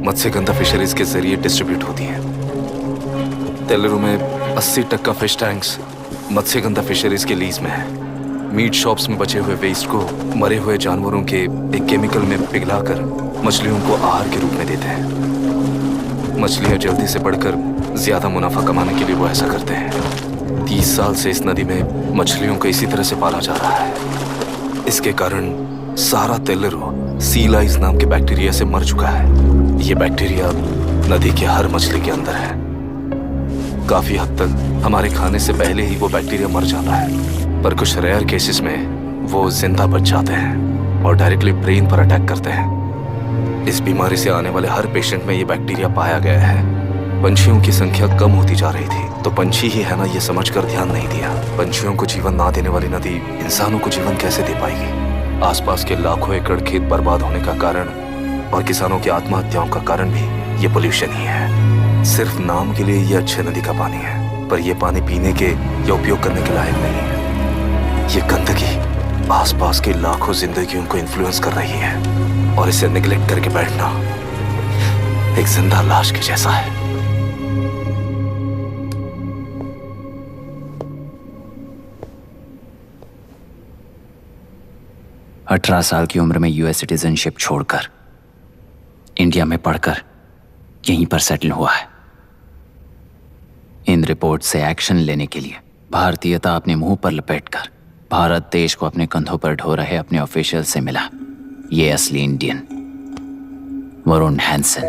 मत्स्यगंधा फिशरीज के जरिए डिस्ट्रीब्यूट होती है। तेल्लुरु में 80% फिश टैंक्स मत्स्यगंधा फिशरीज के लीज में है। मीट शॉप्स में बचे हुए वेस्ट को मरे हुए जानवरों के एक केमिकल में पिघलाकर मछलियों को आहार के रूप में देते हैं। मछलियां जल्दी से बढ़कर ज्यादा मुनाफा कमाने के लिए वो ऐसा करते हैं। 30 साल से इस नदी में मछलियों को इसी तरह से पाला जा रहा है। इसके कारण सारा तेल्लुरु सी लाइस नाम के बैक्टीरिया से मर चुका है। ये बैक्टीरिया नदी के हर मछली के अंदर है। काफी हद तक हमारे खाने से पहले ही वो बैक्टीरिया मर जाता है, पर कुछ रेयर केसेस में वो जिंदा बच जाते हैं और डायरेक्टली ब्रेन पर अटैक करते हैं। इस बीमारी से आने वाले हर पेशेंट में ये बैक्टीरिया पाया गया है। पंछियों की संख्या कम होती जा रही थी, तो पंछी ही है ना ये समझकर ध्यान नहीं दिया। पंछियों को जीवन ना देने वाली नदी इंसानों को जीवन कैसे दे पाएगी? आसपास के लाखों एकड़ खेत बर्बाद होने का कारण और किसानों की आत्महत्याओं का कारण भी ये पोल्यूशन ही है। सिर्फ नाम के लिए ये अच्छे नदी का पानी है, पर ये पानी पीने के या उपयोग करने के लायक नहीं है। ये गंदगी आसपास के लाखों जिंदगियों को इन्फ्लुएंस कर रही है और इसे निगलेक्ट करके बैठना एक जिंदा लाश के जैसा है। अठारह साल की उम्र में यूएस सिटीजनशिप छोड़कर इंडिया में पढ़कर यहीं पर सेटल हुआ है। इन रिपोर्ट से एक्शन लेने के लिए भारतीयता अपने मुंह पर लपेटकर भारत देश को अपने कंधों पर ढो रहे अपने ऑफिशियल से मिला ये असली इंडियन वरुण हैंसन।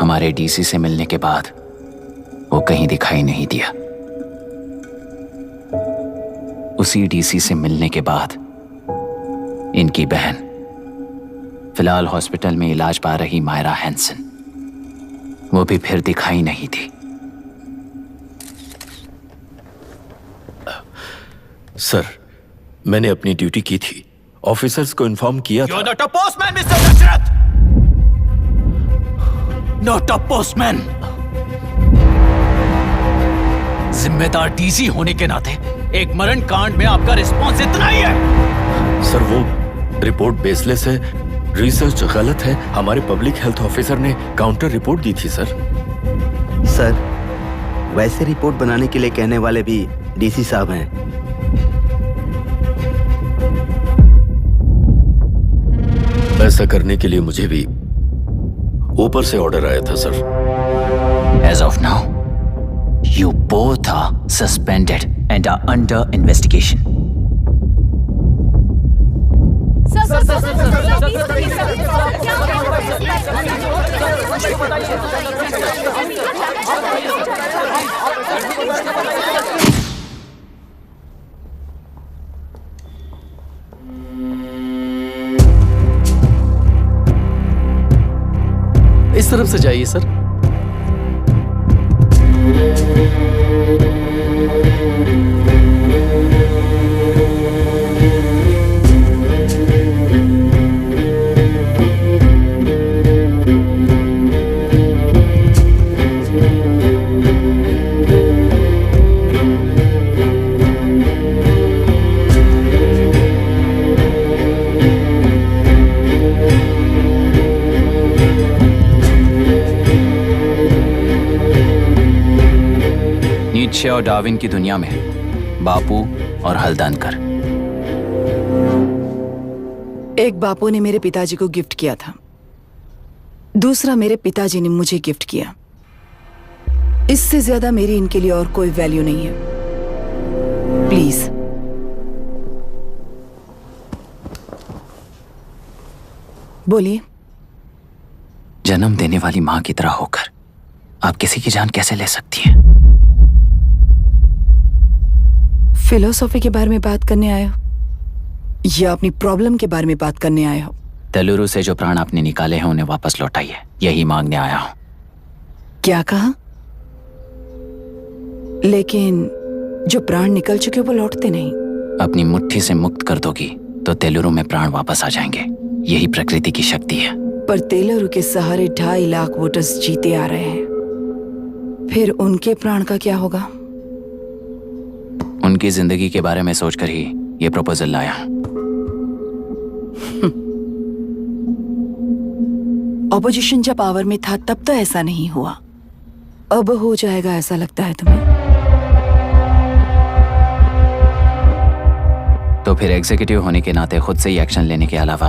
हमारे डीसी से मिलने के बाद वो कहीं दिखाई नहीं दिया। उसी डीसी से मिलने के बाद इनकी बहन फिलहाल हॉस्पिटल में इलाज पा रही मायरा हैंसन, वो भी फिर दिखाई नहीं दी। सर, मैंने अपनी ड्यूटी की थी, ऑफिसर्स को इन्फॉर्म किया था। You're not a postman, Mr. Dashrath! Not a postman! जिम्मेदार डीसी होने के नाते एक मरण कांड में आपका रिस्पॉन्स इतना ही है। सर, वो रिपोर्ट बेसलेस है, रिसर्च गलत है। हमारे पब्लिक हेल्थ ऑफिसर ने काउंटर रिपोर्ट दी थी सर। सर, वैसे रिपोर्ट बनाने के लिए कहने वाले भी डीसी साहब हैं। ऐसा करने के लिए मुझे भी ऊपर से ऑर्डर आया था sir. As of now, you both are suspended and are under investigation. इस तरफ से जाइए सर। नीत्शे और डार्विन की दुनिया में बापू और हल्दनकर। एक बापू ने मेरे पिताजी को गिफ्ट किया था, दूसरा मेरे पिताजी ने मुझे गिफ्ट किया। इससे ज्यादा मेरी इनके लिए और कोई वैल्यू नहीं है। प्लीज बोलिए। जन्म देने वाली मां की तरह होकर आप किसी की जान कैसे ले सकती हैं? फिलोसॉफी के बारे में बात करने आए हो या अपनी प्रॉब्लम के बारे में बात करने आए हो? तेलुरु से जो प्राण आपने निकाले हैं उन्हें वापस लौटाइए, यही मांगने आया हूं। क्या कहा? लेकिन जो प्राण निकल चुके वो लौटते नहीं। अपनी मुट्ठी से मुक्त कर दोगी तो तेलुरु में प्राण वापस आ जाएंगे, यही प्रकृति की शक्ति है। पर तेलुरु के सहारे 2.5 लाख वोटर्स जीते आ रहे हैं। फिर उनके प्राण का क्या होगा? उनकी जिंदगी के बारे में सोचकर ही ये प्रपोजल लाया। ऑपोजिशन जब पावर में था तब तो ऐसा नहीं हुआ, अब हो जाएगा ऐसा लगता है तुम्हें? तो फिर एग्जीक्यूटिव होने के नाते खुद से ही एक्शन लेने के अलावा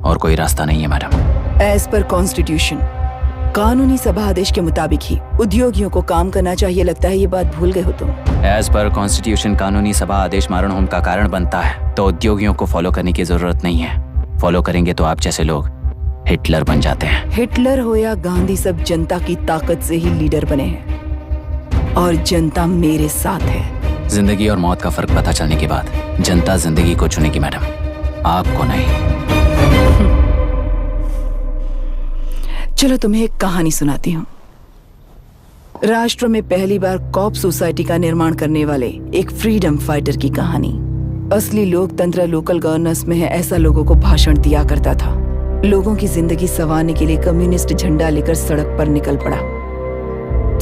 और कोई रास्ता नहीं है मैडम। एज पर कॉन्स्टिट्यूशन, कानूनी सभा आदेश के मुताबिक ही उद्योगियों को काम करना चाहिए। लगता है ये बात भूल गए हो तुम। एज पर कॉन्स्टिट्यूशन कानूनी सभा आदेश मारण होम का कारण बनता है, तो उद्योगियों को फॉलो करने की जरूरत नहीं है। फॉलो करेंगे तो आप जैसे लोग हिटलर बन जाते हैं। हिटलर हो या गांधी, सब जनता की ताकत से ही लीडर बने हैं और जनता मेरे साथ है। जिंदगी और मौत का फर्क पता चलने के बाद जनता जिंदगी को चुनेगी मैडम, आपको नहीं। चलो तुम्हें एक कहानी सुनाती हूँ। राष्ट्र में पहली बार कॉप सोसाइटी का निर्माण करने वाले एक फ्रीडम फाइटर की कहानी। असली लोकतंत्र लोकल गवर्नेंस में है, ऐसा लोगों को भाषण दिया करता था। लोगों की जिंदगी संवारने के लिए कम्युनिस्ट झंडा लेकर सड़क पर निकल पड़ा।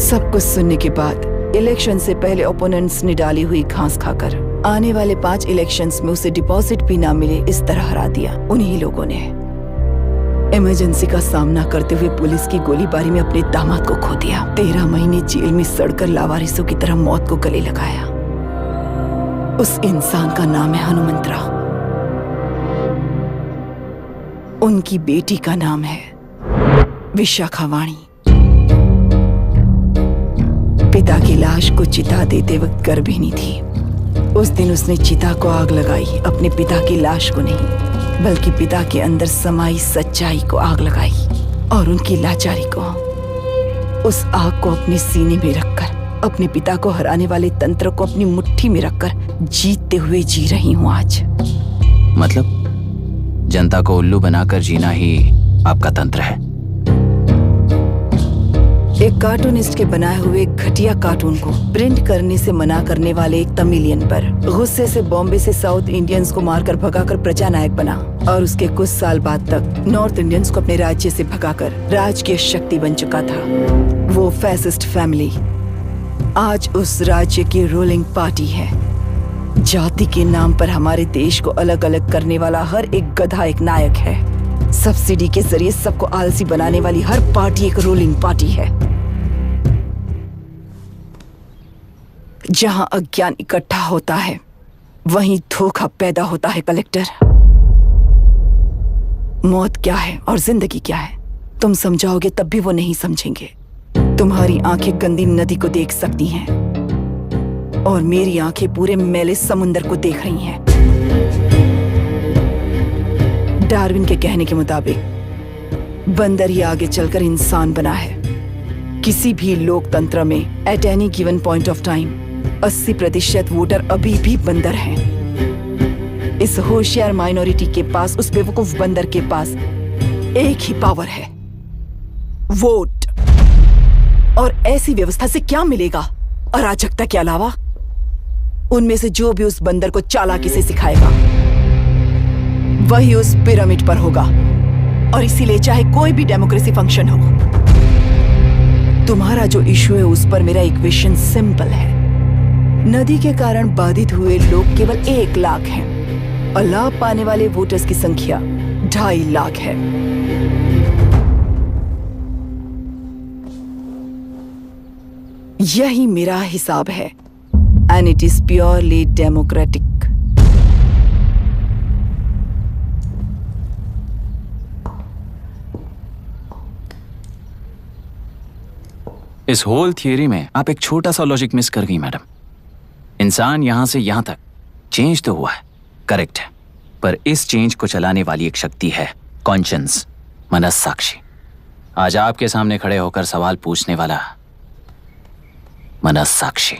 सब कुछ सुनने के बाद इलेक्शन से पहले ओपोनेंट्स ने डाली हुई घास खाकर आने वाले 5 इलेक्शंस में उसे डिपॉजिट भी ना मिले, इस तरह हरा दिया। उन्हीं लोगों ने इमरजेंसी का सामना करते हुए पुलिस की गोलीबारी में अपने दामाद को खो दिया। 13 महीने जेल में सड़कर लावारिसों की तरह मौत को गले लगाया। उस इंसान का नाम है हनुमंतरा। उनकी बेटी का नाम है विशाखावाणी। पिता की लाश को चिता देते वक्त गर्भिणी थी। उस दिन उसने चिता को आग लगाई, अपने पिता की लाश को नहीं, बल्कि पिता के अंदर समाई सच्चाई को आग लगाई और उनकी लाचारी को। उस आग को अपने सीने में रखकर, अपने पिता को हराने वाले तंत्र को अपनी मुट्ठी में रखकर जीतते हुए जी रही हूँ आज। मतलब जनता को उल्लू बनाकर जीना ही आपका तंत्र है? एक कार्टूनिस्ट के बनाए हुए घटिया कार्टून को प्रिंट करने से मना करने वाले एक तमिलियन पर गुस्से से बॉम्बे से साउथ इंडियंस को मारकर भगाकर प्रजानायक बना और उसके कुछ साल बाद तक नॉर्थ इंडियंस को अपने राज्य से भगाकर राजकीय शक्ति बन चुका था। वो फैसिस्ट फैमिली आज उस राज्य की रूलिंग पार्टी है। जाति के नाम पर हमारे देश को अलग अलग करने वाला हर एक गधा एक नायक है। सब्सिडी के जरिए सबको आलसी बनाने वाली हर पार्टी एक रूलिंग पार्टी है। जहां अज्ञान इकट्ठा होता है वहीं धोखा पैदा होता है। कलेक्टर, मौत क्या है और जिंदगी क्या है तुम समझाओगे तब भी वो नहीं समझेंगे। तुम्हारी आंखें गंदी नदी को देख सकती हैं और मेरी आंखें पूरे मैले समुंदर को देख रही हैं। डार्विन के कहने के मुताबिक बंदर ही आगे चलकर इंसान बना है। किसी भी लोकतंत्र में at any given point of time 80% voter अभी भी बंदर हैं। इस होशियार माइनॉरिटी के पास, उस बेवकूफ बंदर के पास एक ही पावर है, वोट। और ऐसी व्यवस्था से क्या मिलेगा अराजकता के अलावा? उनमें से जो भी उस बंदर को चालाकी से सिखाएगा वही उस पिरामिड पर होगा। और इसीलिए चाहे कोई भी डेमोक्रेसी फंक्शन हो, तुम्हारा जो इशू है उस पर मेरा इक्वेशन सिंपल है। नदी के कारण बाधित हुए लोग केवल 1 लाख हैं और लाभ पाने वाले वोटर्स की संख्या 2.5 लाख है। यही मेरा हिसाब है and it is purely democratic. इस होल थियरी में आप एक छोटा सा लॉजिक मिस कर गई मैडम। इंसान यहां से यहां तक चेंज तो हुआ है, करेक्ट है, पर इस चेंज को चलाने वाली एक शक्ति है, कॉन्शियंस, मनस्साक्षी। आज आपके सामने खड़े होकर सवाल पूछने वाला मनस्साक्षी।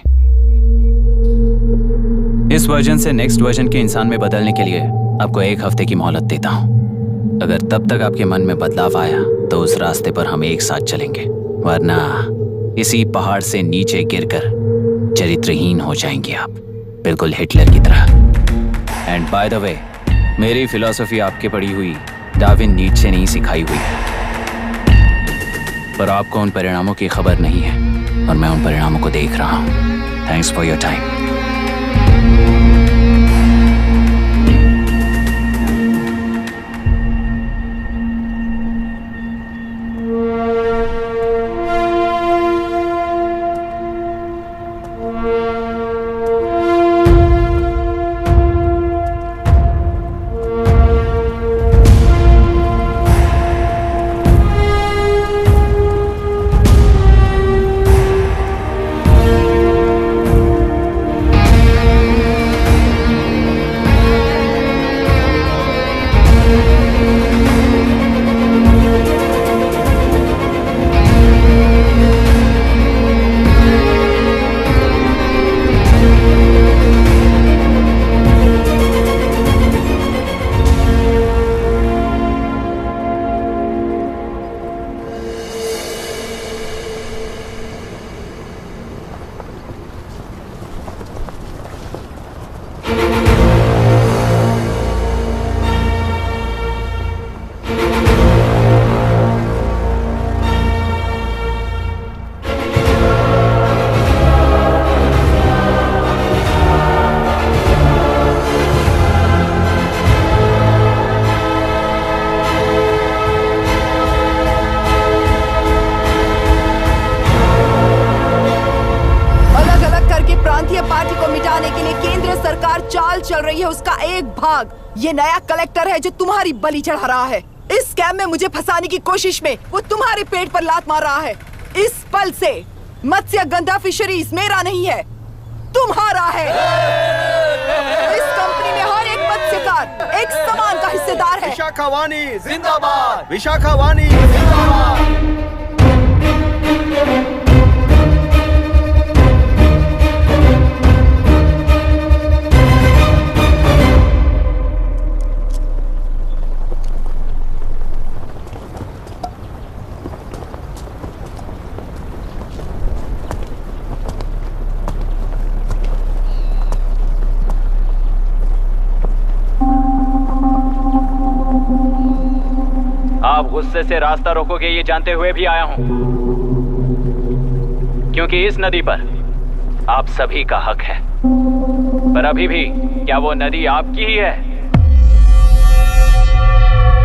इस वर्जन से नेक्स्ट वर्जन के इंसान में बदलने के लिए आपको 1 हफ्ते की मोहलत देता हूं। अगर तब तक आपके मन में बदलाव आया तो उस रास्ते पर हम एक साथ चलेंगे, वरना इसी पहाड़ से नीचे गिरकर चरित्रहीन हो जाएंगे आप, बिल्कुल हिटलर की तरह। एंड बाय द वे, मेरी फिलॉसफी आपके पढ़ी हुई डार्विन नीचे नहीं सिखाई हुई है, पर आपको उन परिणामों की खबर नहीं है और मैं उन परिणामों को देख रहा हूँ। Thanks for your time. चल रही है उसका एक भाग ये नया कलेक्टर है जो तुम्हारी बलि चढ़ा रहा है। इस स्कैम में मुझे फंसाने की कोशिश में वो तुम्हारे पेट पर लात मार रहा है। इस पल से मत्स्य गंधा फिशरीज मेरा नहीं है, तुम्हारा है। इस कंपनी में हर एक मत्स्यकार एक समान का हिस्सेदार है। विशाखावाणी जिंदाबाद, विशाखावाणी जिंदाबाद। आप गुस्से से रास्ता रोकोगे ये जानते हुए भी आया हूं, क्योंकि इस नदी पर आप सभी का हक है। पर अभी भी क्या वो नदी आपकी ही है?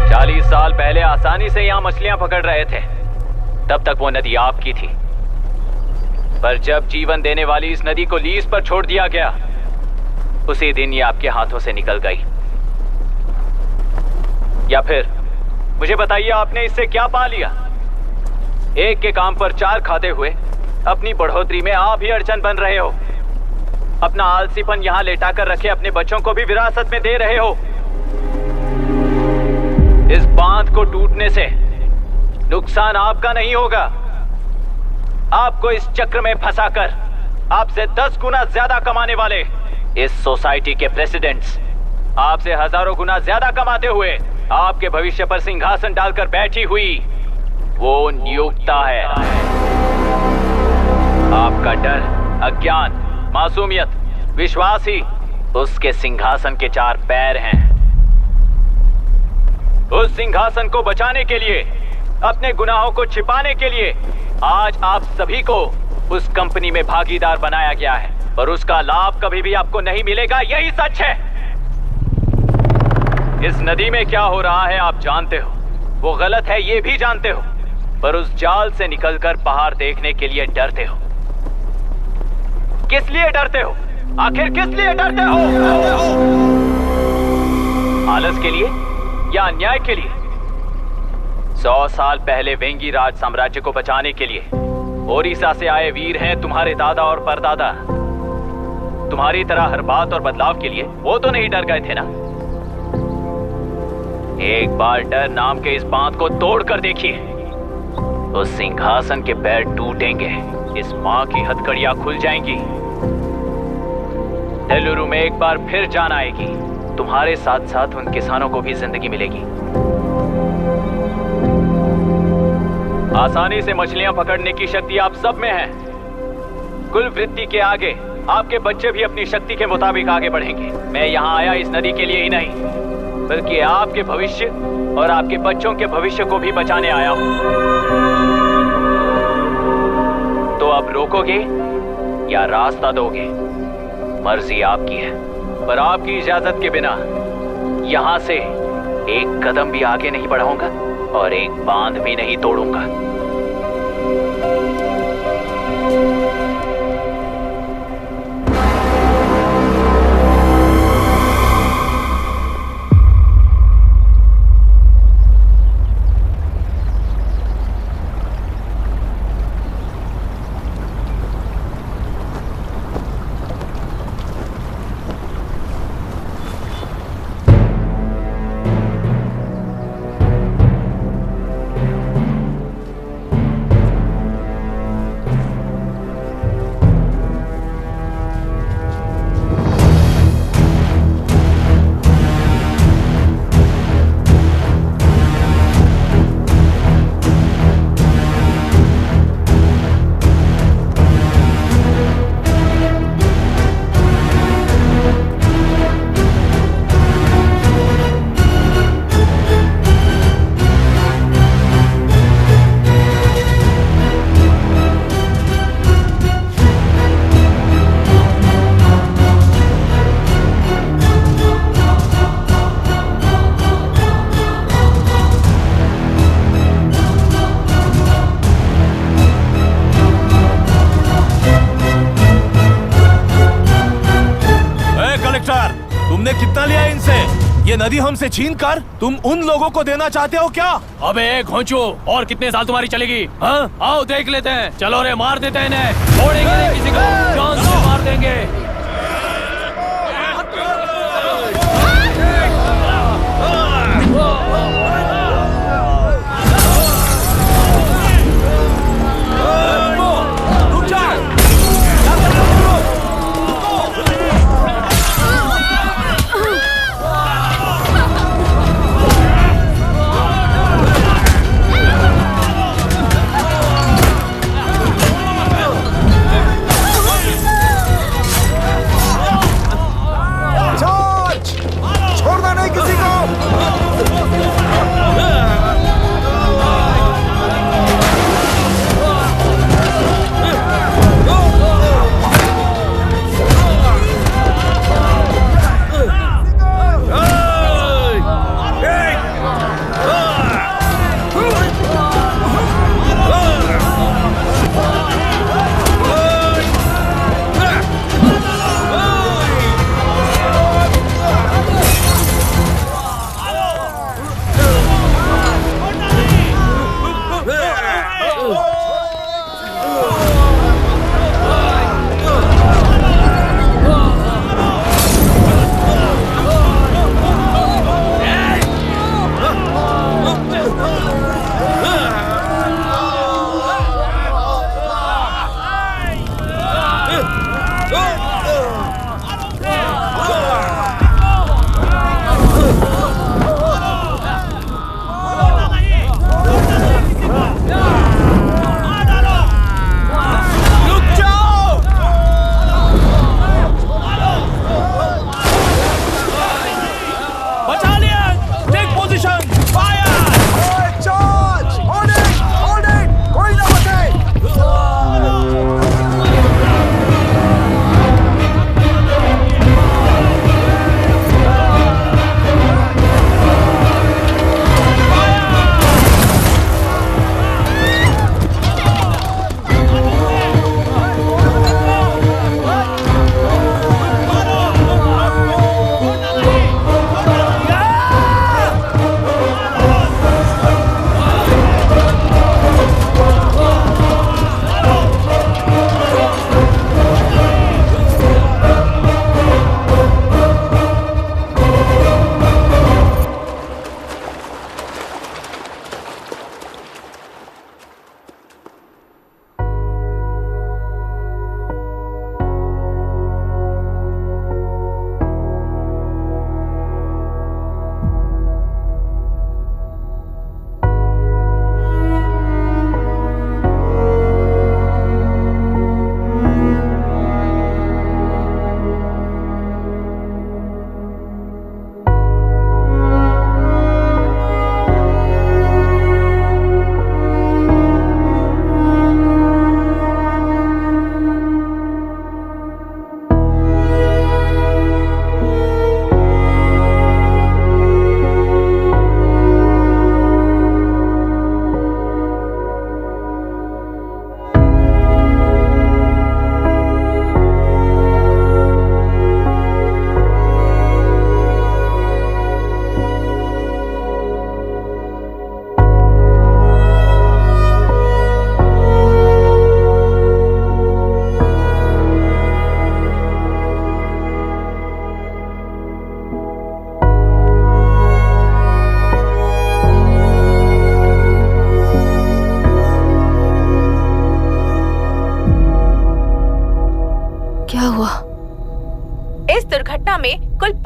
40 साल पहले आसानी से यहां मछलियां पकड़ रहे थे, तब तक वो नदी आपकी थी। पर जब जीवन देने वाली इस नदी को लीज पर छोड़ दिया गया, उसी दिन ये आपके हाथों से निकल गई। या फिर मुझे बताइए, आपने इससे क्या पा लिया? एक के काम पर 4 खाते हुए अपनी बढ़ोतरी में आप ही अड़चन बन रहे हो। अपना आलसीपन यहां लेटा कर रखे अपने बच्चों को भी विरासत में दे रहे हो। इस बांध को टूटने से नुकसान आपका नहीं होगा, आपको इस चक्र में फंसाकर आपसे 10 गुना ज्यादा कमाने वाले इस सोसाइटी के प्रेसिडेंट्स आपसे हजारों गुना ज्यादा कमाते हुए आपके भविष्य पर सिंहासन डालकर बैठी हुई वो नियोक्ता है। आपका डर, अज्ञान, मासूमियत, विश्वास ही उसके सिंहासन के 4 पैर हैं। उस सिंहासन को बचाने के लिए, अपने गुनाहों को छिपाने के लिए आज आप सभी को उस कंपनी में भागीदार बनाया गया है, और उसका लाभ कभी भी आपको नहीं मिलेगा। यही सच है। इस नदी में क्या हो रहा है आप जानते हो, वो गलत है ये भी जानते हो, पर उस जाल से निकलकर पहाड़ देखने के लिए डरते हो। किस लिए डरते हो? आखिर किस लिए डरते हो? आलस के लिए या अन्याय के लिए? 100 साल पहले वेंगी राज साम्राज्य को बचाने के लिए ओडिशा से आए वीर हैं तुम्हारे दादा और परदादा। तुम्हारी तरह हर बात और बदलाव के लिए वो तो नहीं डर गए थे ना। एक बार डर नाम के इस बांध को तोड़ कर देखिए, उस सिंहासन के पैर टूटेंगे, इस मां की हथकड़ियां खुल जाएंगी। बेंगलुरु में एक बार फिर जान आएगी, तुम्हारे साथ साथ उन किसानों को भी जिंदगी मिलेगी। आसानी से मछलियां पकड़ने की शक्ति आप सब में है। कुल वृत्ति के आगे आपके बच्चे भी अपनी शक्ति के मुताबिक आगे बढ़ेंगे। मैं यहाँ आया इस नदी के लिए ही नहीं, बल्कि आपके भविष्य और आपके बच्चों के भविष्य को भी बचाने आया हूं। तो अब रोकोगे या रास्ता दोगे? मर्जी आपकी है, पर आपकी इजाजत के बिना यहाँ से एक कदम भी आगे नहीं बढ़ाऊंगा और एक बांध भी नहीं तोड़ूंगा। तुमने कितना लिया इनसे? ये नदी हमसे छीन कर तुम उन लोगों को देना चाहते हो क्या? अबे घोंचो, और कितने साल तुम्हारी चलेगी? हाँ, आओ देख लेते हैं। चलो रे, मार देते हैं इन्हें, छोड़ेंगे नहीं किसी को, जान से मार देंगे।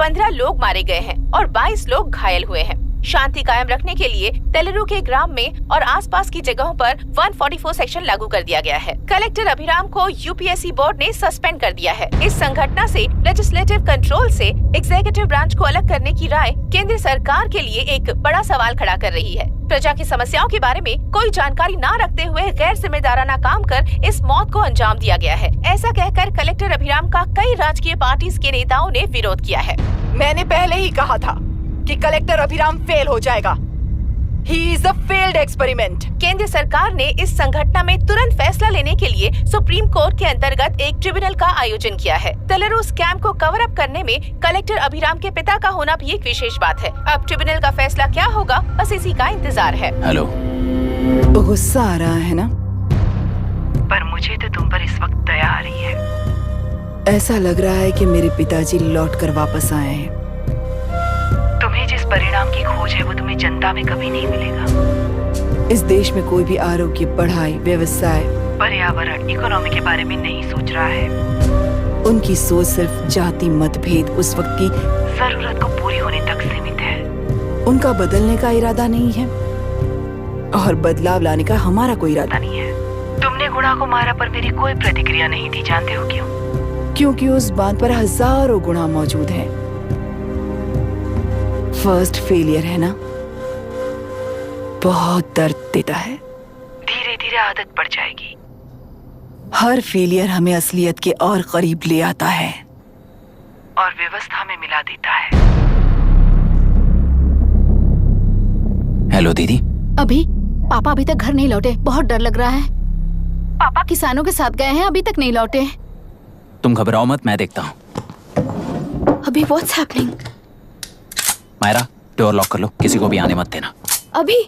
15 लोग मारे गए हैं और 22 लोग घायल हुए हैं। शांति कायम रखने के लिए तेलुरु के ग्राम में और आसपास की जगहों पर 144 सेक्शन लागू कर दिया गया है। कलेक्टर अभिराम को यूपीएससी बोर्ड ने सस्पेंड कर दिया है। इस संघटना से लेजिस्लेटिव कंट्रोल से एग्जीक्यूटिव ब्रांच को अलग करने की राय केंद्र सरकार के लिए एक बड़ा सवाल खड़ा कर रही है। प्रजा की समस्याओं के बारे में कोई जानकारी न रखते हुए गैर जिम्मेदाराना काम कर इस मौत को अंजाम दिया गया है। ऐसा कहकर कलेक्टर अभिराम का कई राजकीय पार्टी के नेताओं ने विरोध किया है। मैंने पहले ही कहा था कि कलेक्टर अभिराम फेल हो जाएगा। He is a failed experiment. केंद्र सरकार ने इस संघटना में तुरंत फैसला लेने के लिए सुप्रीम कोर्ट के अंतर्गत एक ट्रिब्यूनल का आयोजन किया है। तेलुरु स्कैम को कवर अप करने में कलेक्टर अभिराम के पिता का होना भी एक विशेष बात है। अब ट्रिब्यूनल का फैसला क्या होगा, बस इसी का इंतजार है। हेलो, गुस्सा आ रहा है ना? पर मुझे तो तुम पर इस वक्त दया आ रही है। ऐसा लग रहा है कि मेरे पिताजी लौट कर वापस आए हैं। तुम्हें जिस परिणाम की खोज है वो तुम्हें जनता में कभी नहीं मिलेगा। इस देश में कोई भी आरोग्य, पढ़ाई, व्यवसाय, पर्यावरण, इकोनॉमी के बारे में नहीं सोच रहा है। उनकी सोच सिर्फ जाति मतभेद उस वक्त की जरूरत को पूरी होने तक सीमित है। उनका बदलने का इरादा नहीं है और बदलाव लाने का हमारा कोई इरादा नहीं है। तुमने गुणा को मारा पर मेरी कोई प्रतिक्रिया नहीं दी, जानते हो क्यों? क्योंकि उस बात पर हजारों गुणा मौजूद है। फर्स्ट फेलियर है ना, बहुत दर्द देता है। धीरे धीरे आदत पड़ जाएगी। हर फेलियर हमें असलियत के और करीब ले आता है और व्यवस्था में मिला देता है। हेलो दीदी। पापा अभी तक घर नहीं लौटे, बहुत डर लग रहा है। पापा किसानों के साथ गए हैं, अभी तक नहीं लौटे। तुम घबराओ मत, मैं देखता हूँ। अभी what's happening? Myra, door lock कर लो, किसी को भी आने मत देना। अभी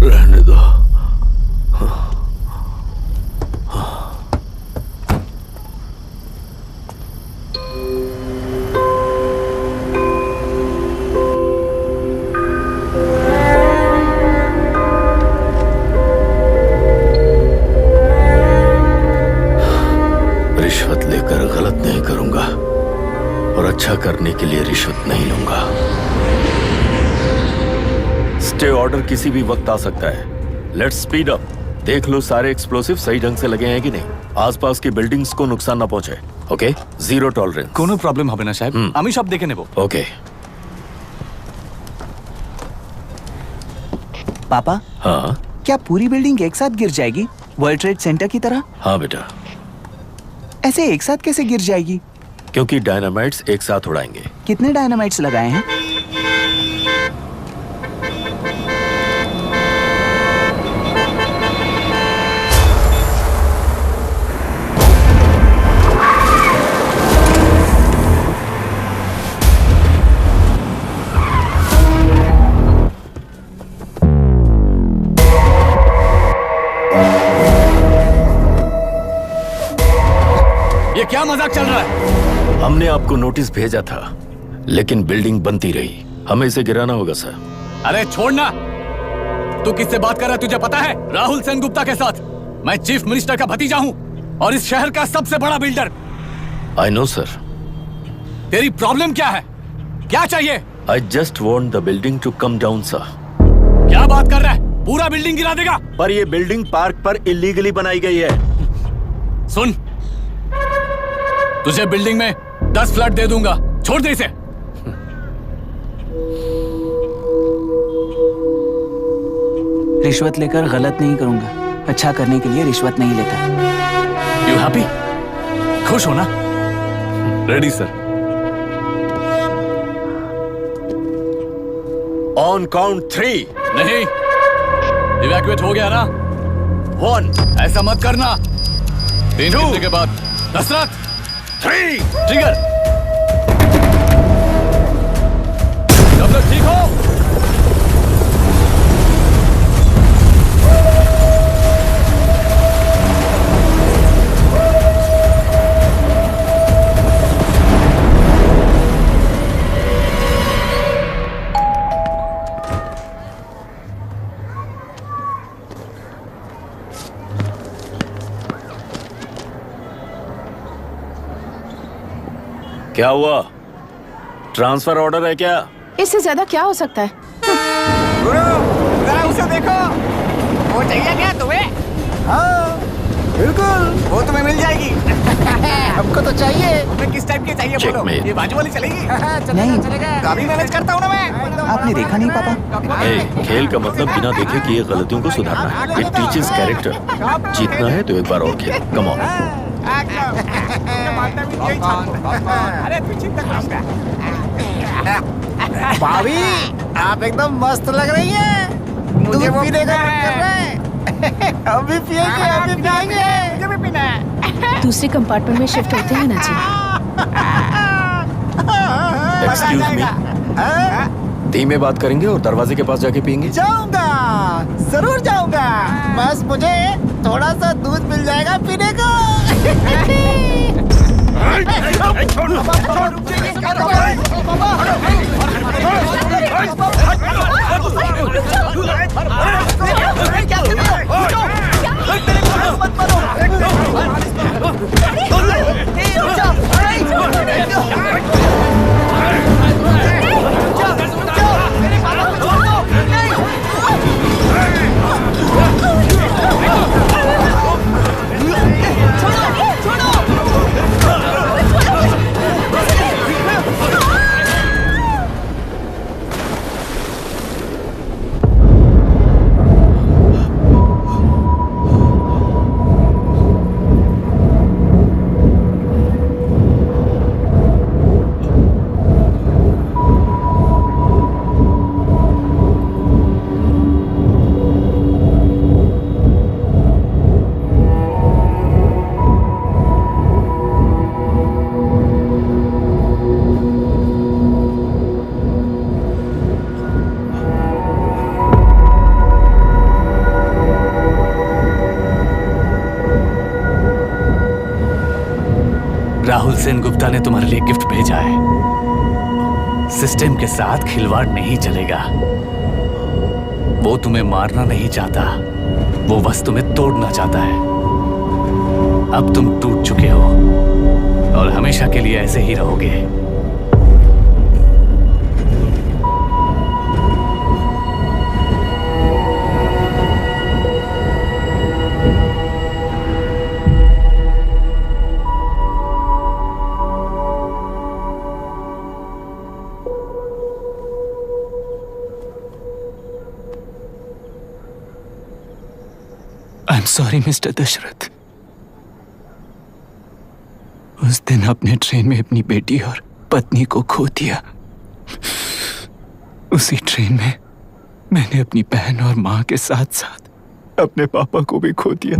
रहने दो। रिश्वत लेकर गलत नहीं करूंगा और अच्छा करने के लिए रिश्वत नहीं लूंगा। स्टे ऑर्डर किसी भी वक्त आ सकता है। Let's speed up. देख लो सारे एक्सप्लोसिव सही ढंग से लगे हैं कि नहीं। आसपास की बिल्डिंग्स को नुकसान ना पहुंचे। Okay, zero tolerance. कोनो प्रॉब्लम হবে না সাহেব, আমি সব দেখে নেব। ओके। पापा, हाँ क्या पूरी बिल्डिंग एक साथ गिर जाएगी, वर्ल्ड ट्रेड सेंटर की तरह? हाँ बेटा। ऐसे एक साथ कैसे गिर जाएगी? क्योंकि डायनामाइट्स एक साथ उड़ाएंगे। कितने डायनामाइट्स लगाए हैं? ये क्या मजाक चल रहा है? हमने आपको नोटिस भेजा था, लेकिन बिल्डिंग बनती रही। हमें इसे गिराना होगा सर। अरे छोड़ना। तू किससे बात कर रहा है तुझे पता है? राहुल सेनगुप्ता के साथ। मैं चीफ मिनिस्टर का भतीजा हूँ और इस शहर का सबसे बड़ा बिल्डर। आई नो सर, तेरी प्रॉब्लम क्या है? क्या चाहिए? I just want the building to come down, sir. क्या बात कर रहा है? पूरा बिल्डिंग गिरा देगा? पर ये बिल्डिंग पार्क पर इलीगली बनाई गई है। सुन, तुझे बिल्डिंग में 10 फ्लैट दे दूंगा, छोड़ दे इसे। रिश्वत लेकर गलत नहीं करूंगा, अच्छा करने के लिए रिश्वत नहीं लेता। You happy? खुश हो ना? Ready sir. On count 3। नहीं, इवैक्यूएट हो गया ना? 1। ऐसा मत करना। 3 घंटे के बाद दशरथ 3 ट्रिगर। सब लोग ठीक हो? क्या हुआ? ट्रांसफर ऑर्डर है क्या? इससे ज्यादा क्या हो सकता है? जरा उसे देखो, वो चाहिए क्या तुम्हें? हाँ बिल्कुल, वो तुम्हें मिल जाएगी। हमको तो चाहिए। तुम्हें किस टाइप की चाहिए बोलो? ये बाजू वाली चलेगी? नहीं, काफी मैनेज करता हूँ ना मैं। आपने देखा नहीं पापा? खेल का मतलब बिना देखे किए गलतियों को सुधारना है। It teaches character. जीतना है तो एक बार और खेल। Come on. अरे तू चिंता मत कर। भाभी, आप एकदम मस्त लग रही हैं। मुझे वो पीने का मन कर रहा है। अभी पिएंगे, अभी पिएंगे। मुझे भी पीना है। दूसरे कंपार्टमेंट में शिफ्ट होते हैं ना जी। एक्सक्यूज मी, धीमे बात करेंगे और दरवाजे के पास जाके पियेंगे। जाऊंगा, जरूर जाऊंगा। बस मुझे थोड़ा सा दूध मिल जाएगा पीने को। राहुल सेन गुप्ता ने तुम्हारे लिए गिफ्ट भेजा है। सिस्टम के साथ खिलवाड़ नहीं चलेगा। वो तुम्हें मारना नहीं चाहता, वो बस तुम्हें तोड़ना चाहता है। अब तुम टूट चुके हो और हमेशा के लिए ऐसे ही रहोगे। I'm sorry, mister Dasharath. उस दिन अपने ट्रेन में अपनी बेटी और पत्नी को खो दिया। उसी ट्रेन में मैंने अपनी बहन और माँ के साथ साथ अपने पापा को भी खो दिया।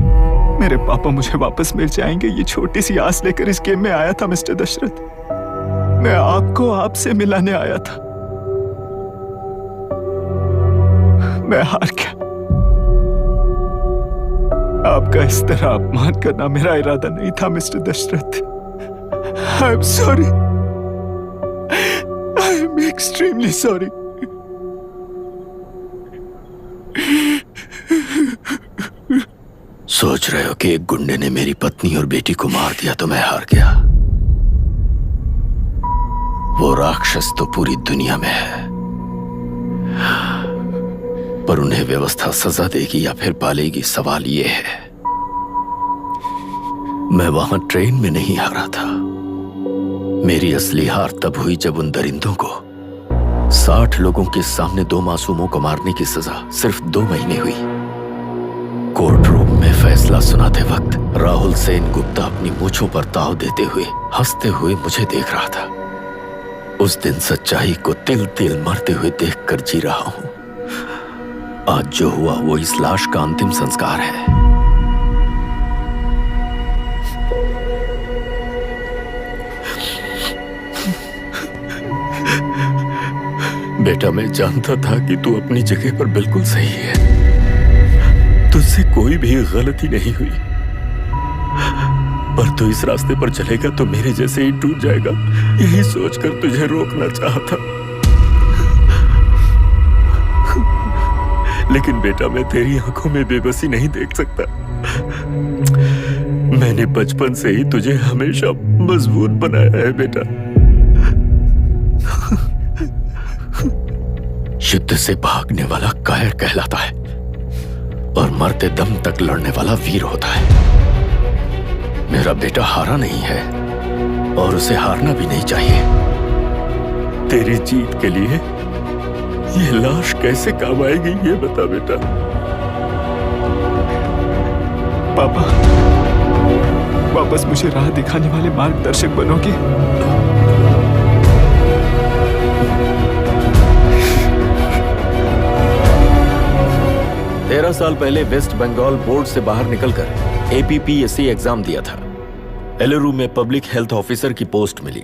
मेरे पापा मुझे वापस मिल जाएंगे, ये छोटी सी आस लेकर इस गेम में आया था मिस्टर दशरथ। मैं आपको आपसे मिलाने आया था। मैं हार गया। आपका इस तरह अपमान करना मेरा इरादा नहीं था mister Dashrath. I am sorry. I am extremely sorry. सोच रहे हो कि एक गुंडे ने मेरी पत्नी और बेटी को मार दिया तो मैं हार गया? वो राक्षस तो पूरी दुनिया में है, पर उन्हें व्यवस्था सजा देगी या फिर पालेगी, सवाल ये है। मैं वहां ट्रेन में नहीं हारा था। मेरी असली हार तब हुई जब उन दरिंदों को 60 लोगों के सामने 2 मासूमों को मारने की सजा सिर्फ 2 महीने हुई। कोर्ट रूम में फैसला सुनाते वक्त राहुल सेन गुप्ता अपनी मूंछों पर ताव देते हुए हंसते हुए मुझे देख रहा था। उस दिन सच्चाई को तिल तिल मरते हुए देखकर जी रहा हूं। आज जो हुआ वो इस लाश का अंतिम संस्कार है। बेटा, मैं जानता था कि तू अपनी जगह पर बिल्कुल सही है। तुझसे कोई भी गलती नहीं हुई, पर तू इस रास्ते पर चलेगा तो मेरे जैसे ही टूट जाएगा, यही सोचकर तुझे रोकना चाहता। लेकिन बेटा, मैं तेरी आंखों में बेबसी नहीं देख सकता। मैंने बचपन से ही तुझे हमेशा मजबूत बनाया है बेटा। युद्ध से भागने वाला कायर कहलाता है और मरते दम तक लड़ने वाला वीर होता है। मेरा बेटा हारा नहीं है और उसे हारना भी नहीं चाहिए। तेरी जीत के लिए ये लाश कैसे काम आएगी, ये बता बेटा। पापा, वापस मुझे राह दिखाने वाले मार्गदर्शक बनोगे? 13 साल पहले वेस्ट बंगाल बोर्ड से बाहर निकलकर APPSC एग्जाम दिया था। एलरू में पब्लिक हेल्थ ऑफिसर की पोस्ट मिली।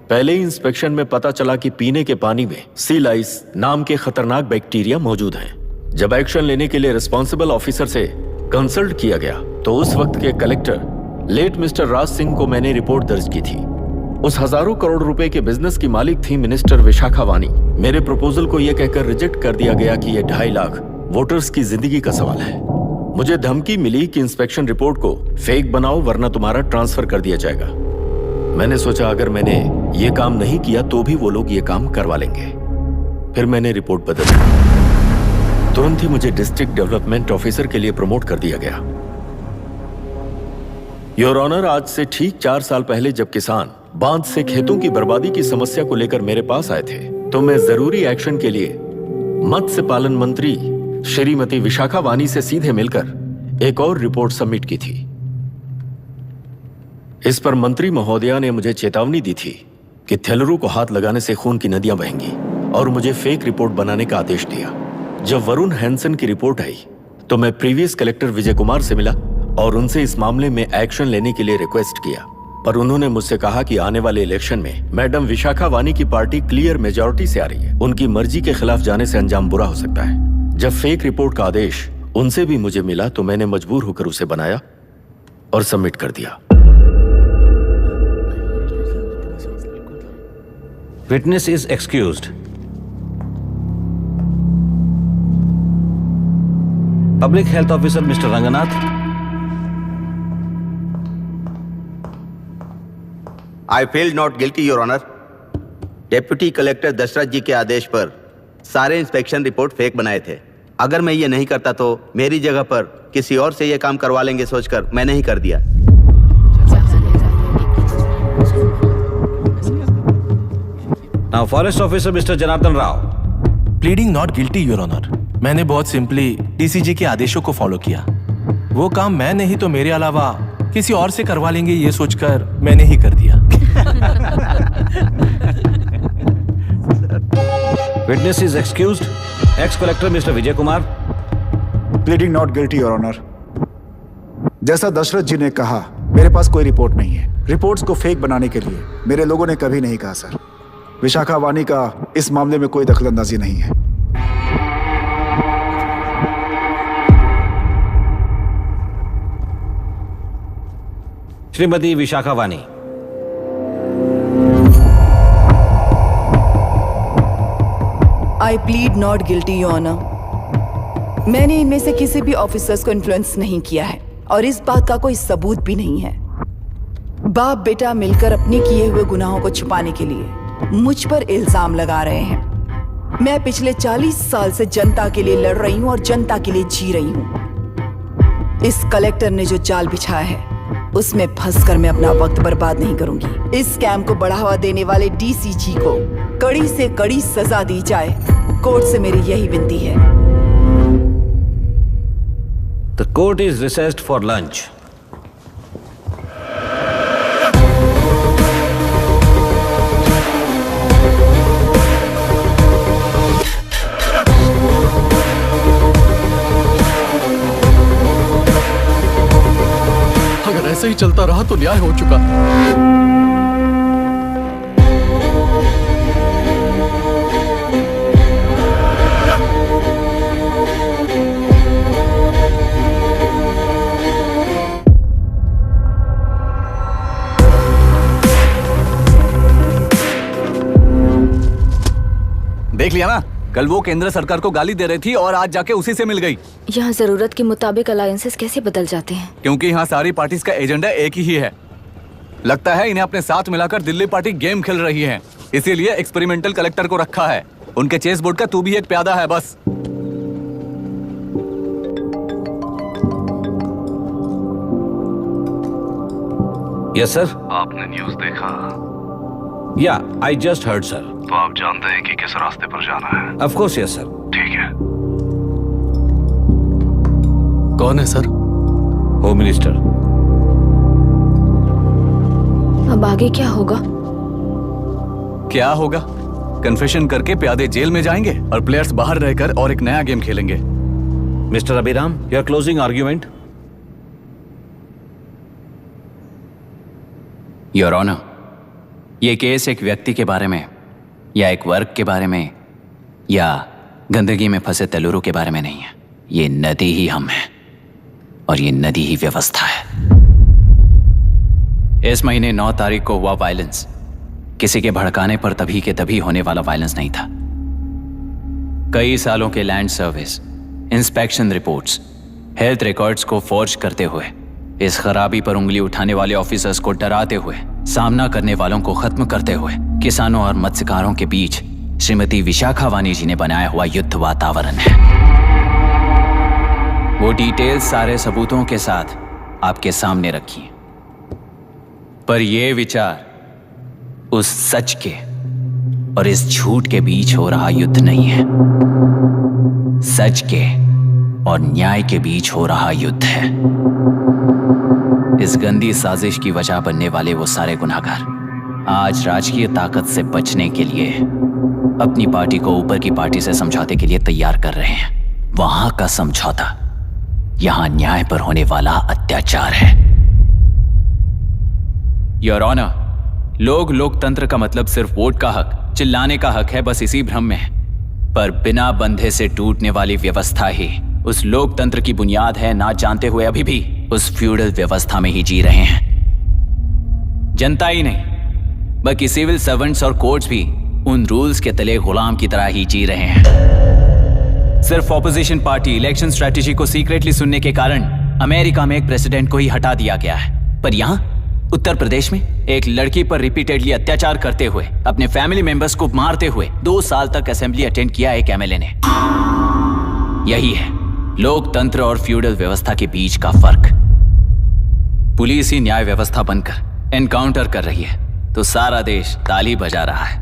पहले इंस्पेक्शन में पता चला कि पीने के पानी में सी लाइस नाम के खतरनाक बैक्टीरिया मौजूद हैं। जब एक्शन लेने के लिए रिस्पॉन्सिबल ऑफिसर से कंसल्ट किया गया तो उस वक्त के collector late mister Raj Singh को मैंने रिपोर्ट दर्ज की थी। उस हजारों करोड़ रुपए के बिजनेस की मालिक थी मिनिस्टर विशाखा वानी। मेरे प्रपोजल को यह कहकर रिजेक्ट कर दिया गया कि यह 2.5 लाख वोटर्स की जिंदगी का सवाल है। मुझे धमकी मिली कि इंस्पेक्शन रिपोर्ट को फेक बनाओ वरना तुम्हारा ट्रांसफर कर दिया जाएगा। मैंने सोचा अगर मैंने ये काम नहीं किया तो भी वो लोग ये काम करवा लेंगे। फिर मैंने रिपोर्ट बदल दी। तुरंत ही मुझे डिस्ट्रिक्ट डेवलपमेंट ऑफिसर के लिए प्रमोट कर दिया गया। योर ऑनर, आज से ठीक 4 साल पहले जब किसान बांध से खेतों की बर्बादी की समस्या को लेकर मेरे पास आए थे तो मैं जरूरी एक्शन के लिए मत्स्य पालन मंत्री श्रीमती विशाखा वानी से सीधे मिलकर एक और रिपोर्ट सबमिट की थी। इस पर मंत्री महोदया ने मुझे चेतावनी दी थी कि थेलरू को हाथ लगाने से खून की नदियां बहेंगी और मुझे फेक रिपोर्ट बनाने का आदेश दिया। जब वरुण हैंसन की रिपोर्ट आई तो मैं प्रीवियस कलेक्टर विजय कुमार से मिला और उनसे इस मामले में एक्शन लेने के लिए रिक्वेस्ट किया, पर उन्होंने मुझसे कहा कि आने वाले इलेक्शन में मैडम विशाखा वानी की पार्टी क्लियर मेजॉरिटी से आ रही है, उनकी मर्जी के खिलाफ जाने से अंजाम बुरा हो सकता है। जब फेक रिपोर्ट का आदेश उनसे भी मुझे मिला तो मैंने मजबूर होकर उसे बनाया और सबमिट कर दिया। Witness is excused. Public health officer mister Ranganath. I feel not guilty your honour. Deputy collector Dasharath ji के आदेश पर सारे इंस्पेक्शन रिपोर्ट फेक बनाए थे। अगर मैं ये नहीं करता तो मेरी जगह पर किसी और से ये काम करवा लेंगे सोचकर मैंने ही कर दिया। Now forest officer mister Janardhan Rao. Pleading not guilty your honour. मैंने बहुत सिंपली डीसीजी के आदेशों को फॉलो किया। वो काम मैं नहीं तो मेरे अलावा किसी और से करवा लेंगे ये सोचकर मैंने ही कर दिया। Witness is excused. Ex-collector Mr. Vijay Kumar. Pleading not guilty your honour. जैसा दशरथ जी ने कहा, मेरे पास कोई रिपोर्ट नहीं है। रिपोर्ट्स को फेक बनाने के लिए मेरे लोगों ने कभी नहीं कहा सर। विशाखा वानी का इस मामले में कोई दखलंदाजी नहीं है। Shrimati Vishakha Wani. I plead not guilty your honour. मैंने इनमें से किसी भी ऑफिसर्स को इन्फ्लुएंस नहीं किया है और इस बात का कोई सबूत भी नहीं है। बाप बेटा मिलकर अपने किए हुए गुनाहों को छुपाने के लिए मुझ पर इल्जाम लगा रहे हैं। मैं पिछले 40 साल से जनता के लिए लड़ रही हूँ और जनता के लिए जी रही हूँ। इस कलेक्टर ने जो जाल बिछाया है उसमें फंसकर मैं अपना वक्त बर्बाद नहीं करूंगी। इस स्कैम को बढ़ावा देने वाले डीसीजी को कड़ी से कड़ी सजा दी जाए, कोर्ट से मेरी यही विनती है। The court is recessed for lunch. अगर ऐसे ही चलता रहा तो न्याय हो चुका। देख लिया ना, कल वो केंद्र सरकार को गाली दे रही थी और आज जाके उसी से मिल गई। यहाँ जरूरत के मुताबिक अलायंसेस कैसे बदल जाते हैं? क्योंकि यहाँ सारी पार्टीज का एजेंडा एक ही है। लगता है इन्हें अपने साथ मिलाकर दिल्ली पार्टी गेम खेल रही है, इसीलिए एक्सपेरिमेंटल कलेक्टर को रखा है। उनके चेस बोर्ड का तू भी एक प्यादा है बस। Yes sir. आपने न्यूज़ देखा? या आई जस्ट हर्ड सर। तो आप जानते हैं कि किस रास्ते पर जाना है? Of course yes sir. ठीक है। कौन है सर? Home minister. अब आगे क्या होगा? क्या होगा? कन्फेशन करके प्यादे जेल में जाएंगे और प्लेयर्स बाहर रहकर और एक नया गेम खेलेंगे। Mister Abhiram, your closing argument. Your honour, ये केस एक व्यक्ति के बारे में या एक वर्ग के बारे में या गंदगी में फंसे तेलुरु के बारे में नहीं है। ये नदी ही हम हैं और ये नदी ही व्यवस्था है। इस महीने 9 तारीख को हुआ वायलेंस किसी के भड़काने पर तभी के तभी होने वाला वायलेंस नहीं था। कई सालों के land service, inspection reports, health records को फॉर्ज करते हुए, इस खराबी पर उंगली उठाने वाले ऑफिसर्स को डराते हुए, सामना करने वालों को खत्म करते हुए किसानों और मत्स्यकारों के बीच श्रीमती विशाखा वानी जी ने बनाया हुआ युद्ध वातावरण है। वो डिटेल्स सारे सबूतों के साथ आपके सामने रखी हैं। पर यह विचार उस सच के और इस झूठ के बीच हो रहा युद्ध नहीं है, सच के और न्याय के बीच हो रहा युद्ध है। इस गंदी साजिश की वजह बनने वाले वो सारे गुनहगार आज राजकीय ताकत से बचने के लिए अपनी पार्टी को ऊपर की पार्टी से समझौते के लिए तैयार कर रहे हैं। वहां का समझौता यहां न्याय पर होने वाला अत्याचार है। योर ऑनर, लोग लोकतंत्र का मतलब सिर्फ वोट का हक, चिल्लाने का हक है, बस इसी भ्रम में है। पर बिना बंधे से टूटने वाली व्यवस्था ही उस लोकतंत्र की बुनियाद है, ना जानते हुए अभी भी उस फ्यूडल व्यवस्था में ही जी रहे हैं। जनता ही नहीं बल्कि सिविल सर्वेंट्स और कोर्ट्स भी उन रूल्स के तले गुलाम की तरह ही जी रहे हैं। सिर्फ ऑपोजिशन पार्टी इलेक्शन स्ट्रेटेजी को सीक्रेटली सुनने के कारण अमेरिका में एक प्रेसिडेंट को ही हटा दिया गया है, पर यहां उत्तर प्रदेश में एक लड़की पर रिपीटेडली अत्याचार करते हुए, अपने फैमिली मेंबर्स को मारते हुए 2 साल तक असेंबली अटेंड किया एक एमएलए ने। यही है लोकतंत्र और फ्यूडल व्यवस्था के बीच का फर्क। पुलिस ही न्याय व्यवस्था बनकर एनकाउंटर कर रही है तो सारा देश ताली बजा रहा है।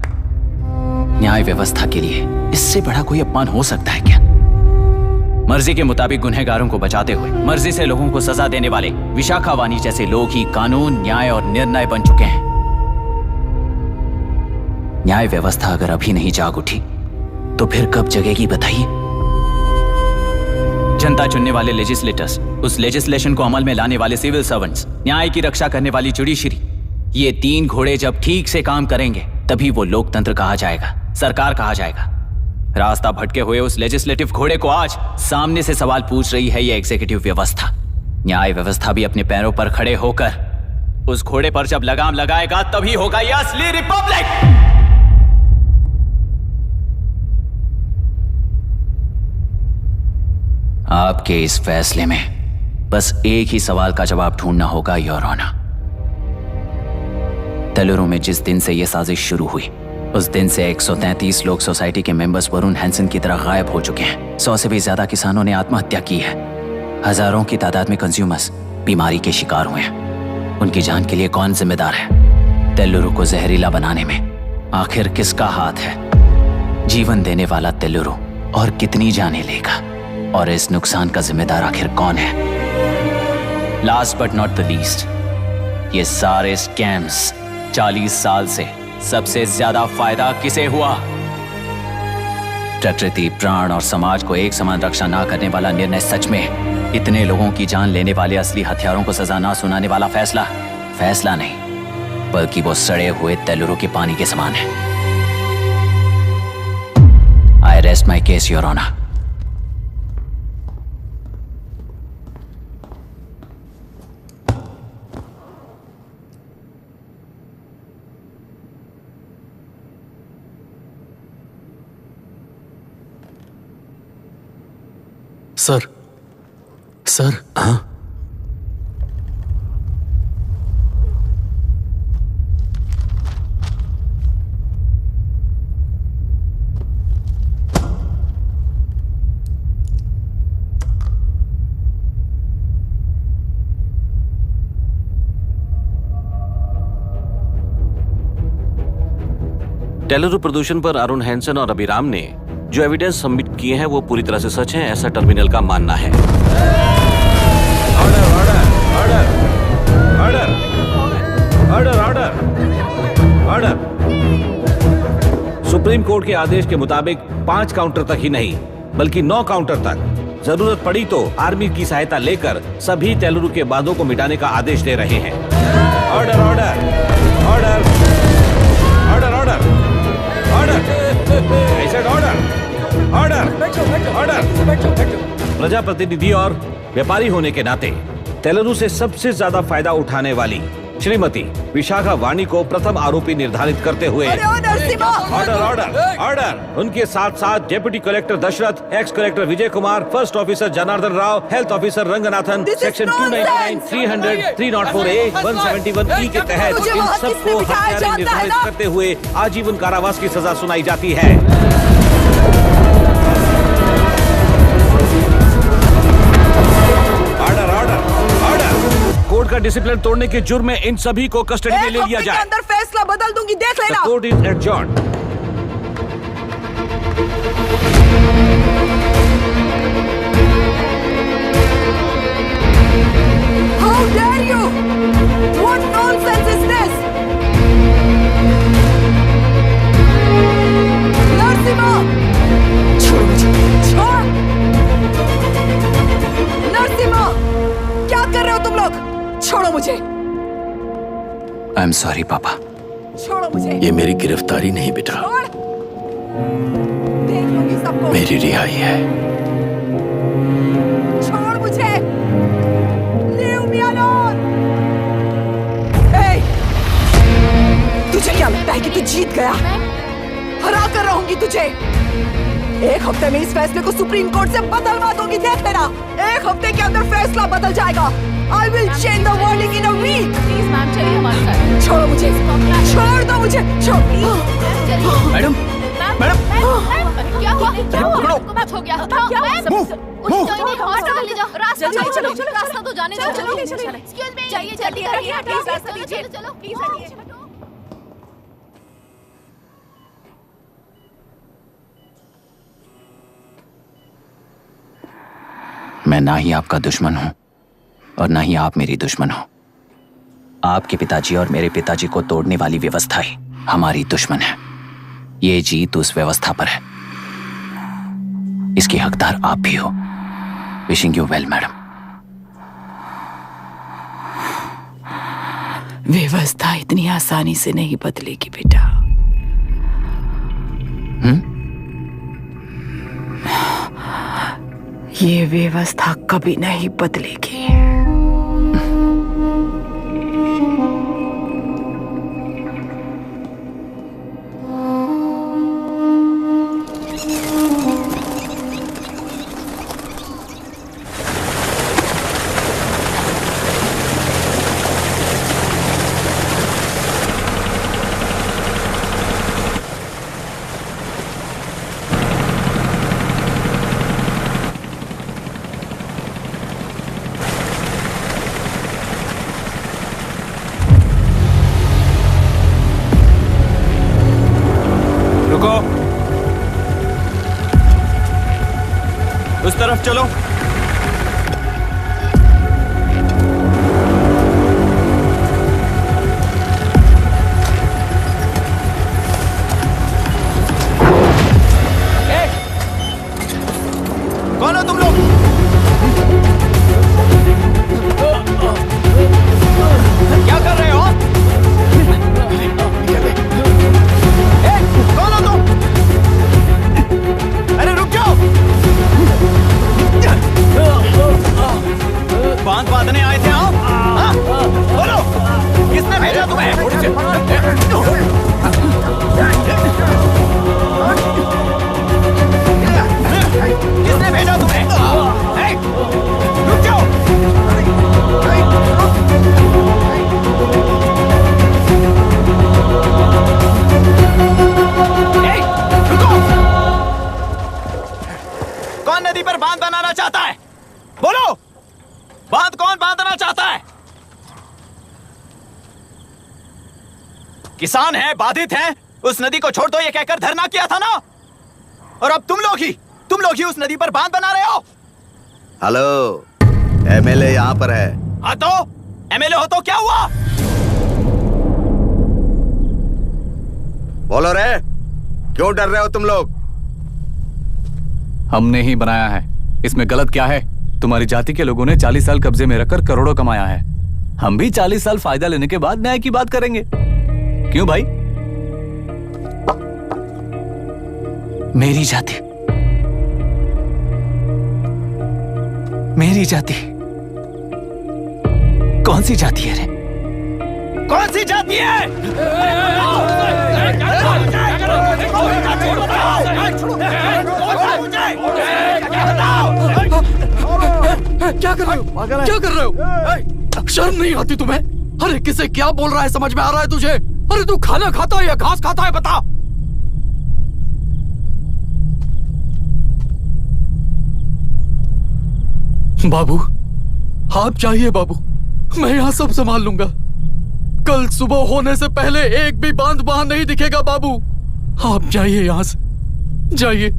न्याय व्यवस्था के लिए इससे बड़ा कोई अपमान हो सकता है क्या? मर्जी के मुताबिक गुनहगारों को बचाते हुए मर्जी से लोगों को सजा देने वाले विशाखा वानी जैसे लोग ही कानून, न्याय और निर्णय बन चुके हैं। न्याय व्यवस्था अगर अभी नहीं जाग उठी तो फिर कब जगेगी बताइए? जनता चुनने वाले लेजिस्लेटर्स, उस लेजिस्लेशन को अमल में लाने वाले सिविल सर्वेंट्स, न्याय की रक्षा करने वाली जुडिशरी, ये 3 घोड़े जब ठीक से काम करेंगे तभी वो लोकतंत्र कहा जाएगा, सरकार कहा जाएगा। रास्ता भटके हुए उस लेजिस्लेटिव घोड़े को आज सामने से सवाल पूछ रही है ये एग्जीक्यूटिव व्यवस्था। न्याय व्यवस्था भी अपने पैरों पर खड़े होकर उस घोड़े पर जब लगाम लगाएगा तभी होगा ये असली रिपब्लिक। आपके इस फैसले में बस एक ही सवाल का जवाब ढूंढना होगा योर ऑनर। तेलुरु में जिस दिन से यह साजिश शुरू हुई उस दिन से 133 लोग सोसाइटी के मेंबर्स वरुण हैंसन की तरह गायब हो चुके हैं। 100 से भी ज्यादा किसानों ने आत्महत्या की है। हजारों की तादाद में कंज्यूमर्स बीमारी के शिकार हुए हैं। उनकी जान के लिए कौन जिम्मेदार है? तेल्लुरु को जहरीला बनाने में आखिर किसका हाथ है? जीवन देने वाला तेल्लुरु और कितनी जाने लेगा? और इस नुकसान का जिम्मेदार आखिर कौन है? Last but not the least, ये सारे स्कैम्स 40 साल से सबसे ज्यादा फायदा किसे हुआ? प्रकृति, प्राण और समाज को एक समान रक्षा ना करने वाला निर्णय सच में इतने लोगों की जान लेने वाले असली हथियारों को सजा ना सुनाने वाला फैसला नहीं, बल्कि वो सड़े हुए तेल्लुरु के पानी के समान है। I rest my case your honour. Sir हाँ? तेलुरु प्रदूषण पर अरुण हैंसन और अभिराम ने जो एविडेंस सबमिट किए हैं वो पूरी तरह से सच है, ऐसा टर्मिनल का मानना है। Order order order order order order. Supreme court के आदेश के मुताबिक 5 काउंटर तक ही नहीं बल्कि 9 काउंटर तक जरूरत पड़ी तो आर्मी की सहायता लेकर सभी तेलुरु के बांधों को मिटाने का आदेश दे रहे हैं। Order order order order order order order. प्रजाप्रतिनिधि और व्यापारी होने के नाते तेलुरु से सबसे ज्यादा फायदा उठाने वाली श्रीमती विशाखा वाणी को प्रथम आरोपी निर्धारित करते हुए ऑर्डर ऑर्डर ऑर्डर। उनके साथ साथ deputy collector Dasharath, ex collector Vijay Kumar, first officer Janardhan Rao, health officer Ranganathan, section 299, 300, 304A, 171E के तहत इन सबको हत्यारे निर्धारित करते हुए आजीवन कारावास की सजा सुनाई जाती है। कोर्ट का डिसिप्लिन तोड़ने के जुर्म में इन सभी को कस्टडी में ले लिया जाए। अंदर फैसला बदल दूंगी, देख लेना। Court is adjourned. How dare you? What nonsense is this? Narasimha, छोड़ मुझे, छोड़। नरसिम्हा, क्या कर रहे हो तुम लोग? छोड़ो मुझे। आई एम सॉरी पापा। छोड़ो मुझे। ये मेरी गिरफ्तारी नहीं बेटा, देख लूंगी सबको। मेरी रिहाई है। छोड़ मुझे। Leave me alone. Hey, तुझे क्या लगता है कि तू जीत गया? हरा कर रहूंगी तुझे। एक हफ्ते में इस फैसले को सुप्रीम कोर्ट से बदलवा दूंगी, देख लेना। एक हफ्ते के अंदर फैसला बदल जाएगा। I will change the verdict in a week. Please ma'am, चलिए हमारे साथ। छोड़ो मुझे, छोड़ दो मुझे, छोड़। मैडम, मैडम, क्या हुआ? क्या हुआ? कुछ हो गया? हॉस्पिटल ले जाओ। रास्ता तो जाने दो। चलो, एक्सक्यूज मी, जाइए जल्दी करिए, प्लीज रास्ता दीजिए। चलो प्लीज हटिए। मैं ना ही आपका दुश्मन हूं और ना ही आप मेरी दुश्मन हो। आपके पिताजी और मेरे पिताजी को तोड़ने वाली व्यवस्था ही हमारी दुश्मन है। ये जीत उस व्यवस्था पर है, इसके हकदार आप भी हो। Wishing you well madam. व्यवस्था इतनी आसानी से नहीं बदलेगी बेटा। ये व्यवस्था कभी नहीं बदलेगी। उस तरफ चलो। कौन हो तुम लोग? क्या कर रहे हो? कौन हो तुम? अरे रुक जाओ। बांध बांधने आए थे आप? हाँ? बोलो, किसने भेजा तुम्हें? किसने भेजा तुम्हें? रुक जाओ। रुको। कौन नदी पर बांध बनाना चाहता है? बोलो, बांध कौन बांधना चाहता है? किसान है, बाधित है, उस नदी को छोड़ दो ये कहकर धरना किया था ना? और अब तुम लोग ही उस नदी पर बांध बना रहे हो। हेलो, एमएलए यहाँ पर है। हाँ तो एमएलए हो तो क्या हुआ? बोलो रे, क्यों डर रहे हो तुम लोग? हमने ही बनाया है, इसमें गलत क्या है? तुम्हारी जाति के लोगों ने 40 साल कब्जे में रखकर करोड़ों कमाया है। हम भी 40 साल फायदा लेने के बाद न्याय की बात करेंगे। क्यों भाई? मेरी जाति, मेरी जाति कौन सी जाति है रे? कौन सी जाति है? क्या कर रहे हो? क्या कर रहे हो? शर्म नहीं आती तुम्हें? अरे किसे क्या बोल रहा है, समझ में आ रहा है तुझे? अरे तू खाना खाता है या घास खाता है, बता। बाबू, आप चाहिए बाबू, मैं यहाँ सब संभाल लूंगा। कल सुबह होने से पहले एक भी बांध वहां नहीं दिखेगा बाबू। आप जाइए यहाँ से, जाइए।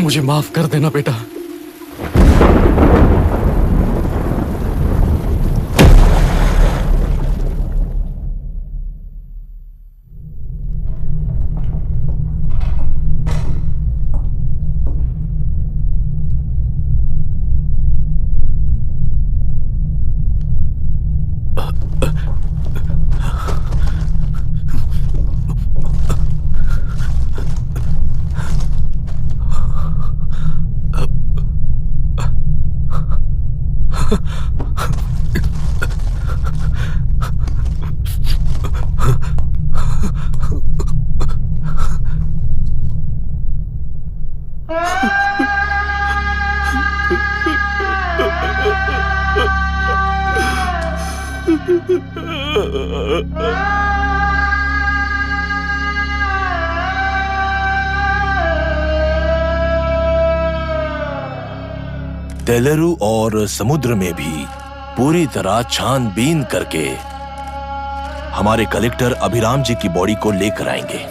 मुझे माफ कर देना बेटा। तेलुरु और समुद्र में भी पूरी तरह छानबीन करके हमारे कलेक्टर अभिराम जी की बॉडी को लेकर आएंगे।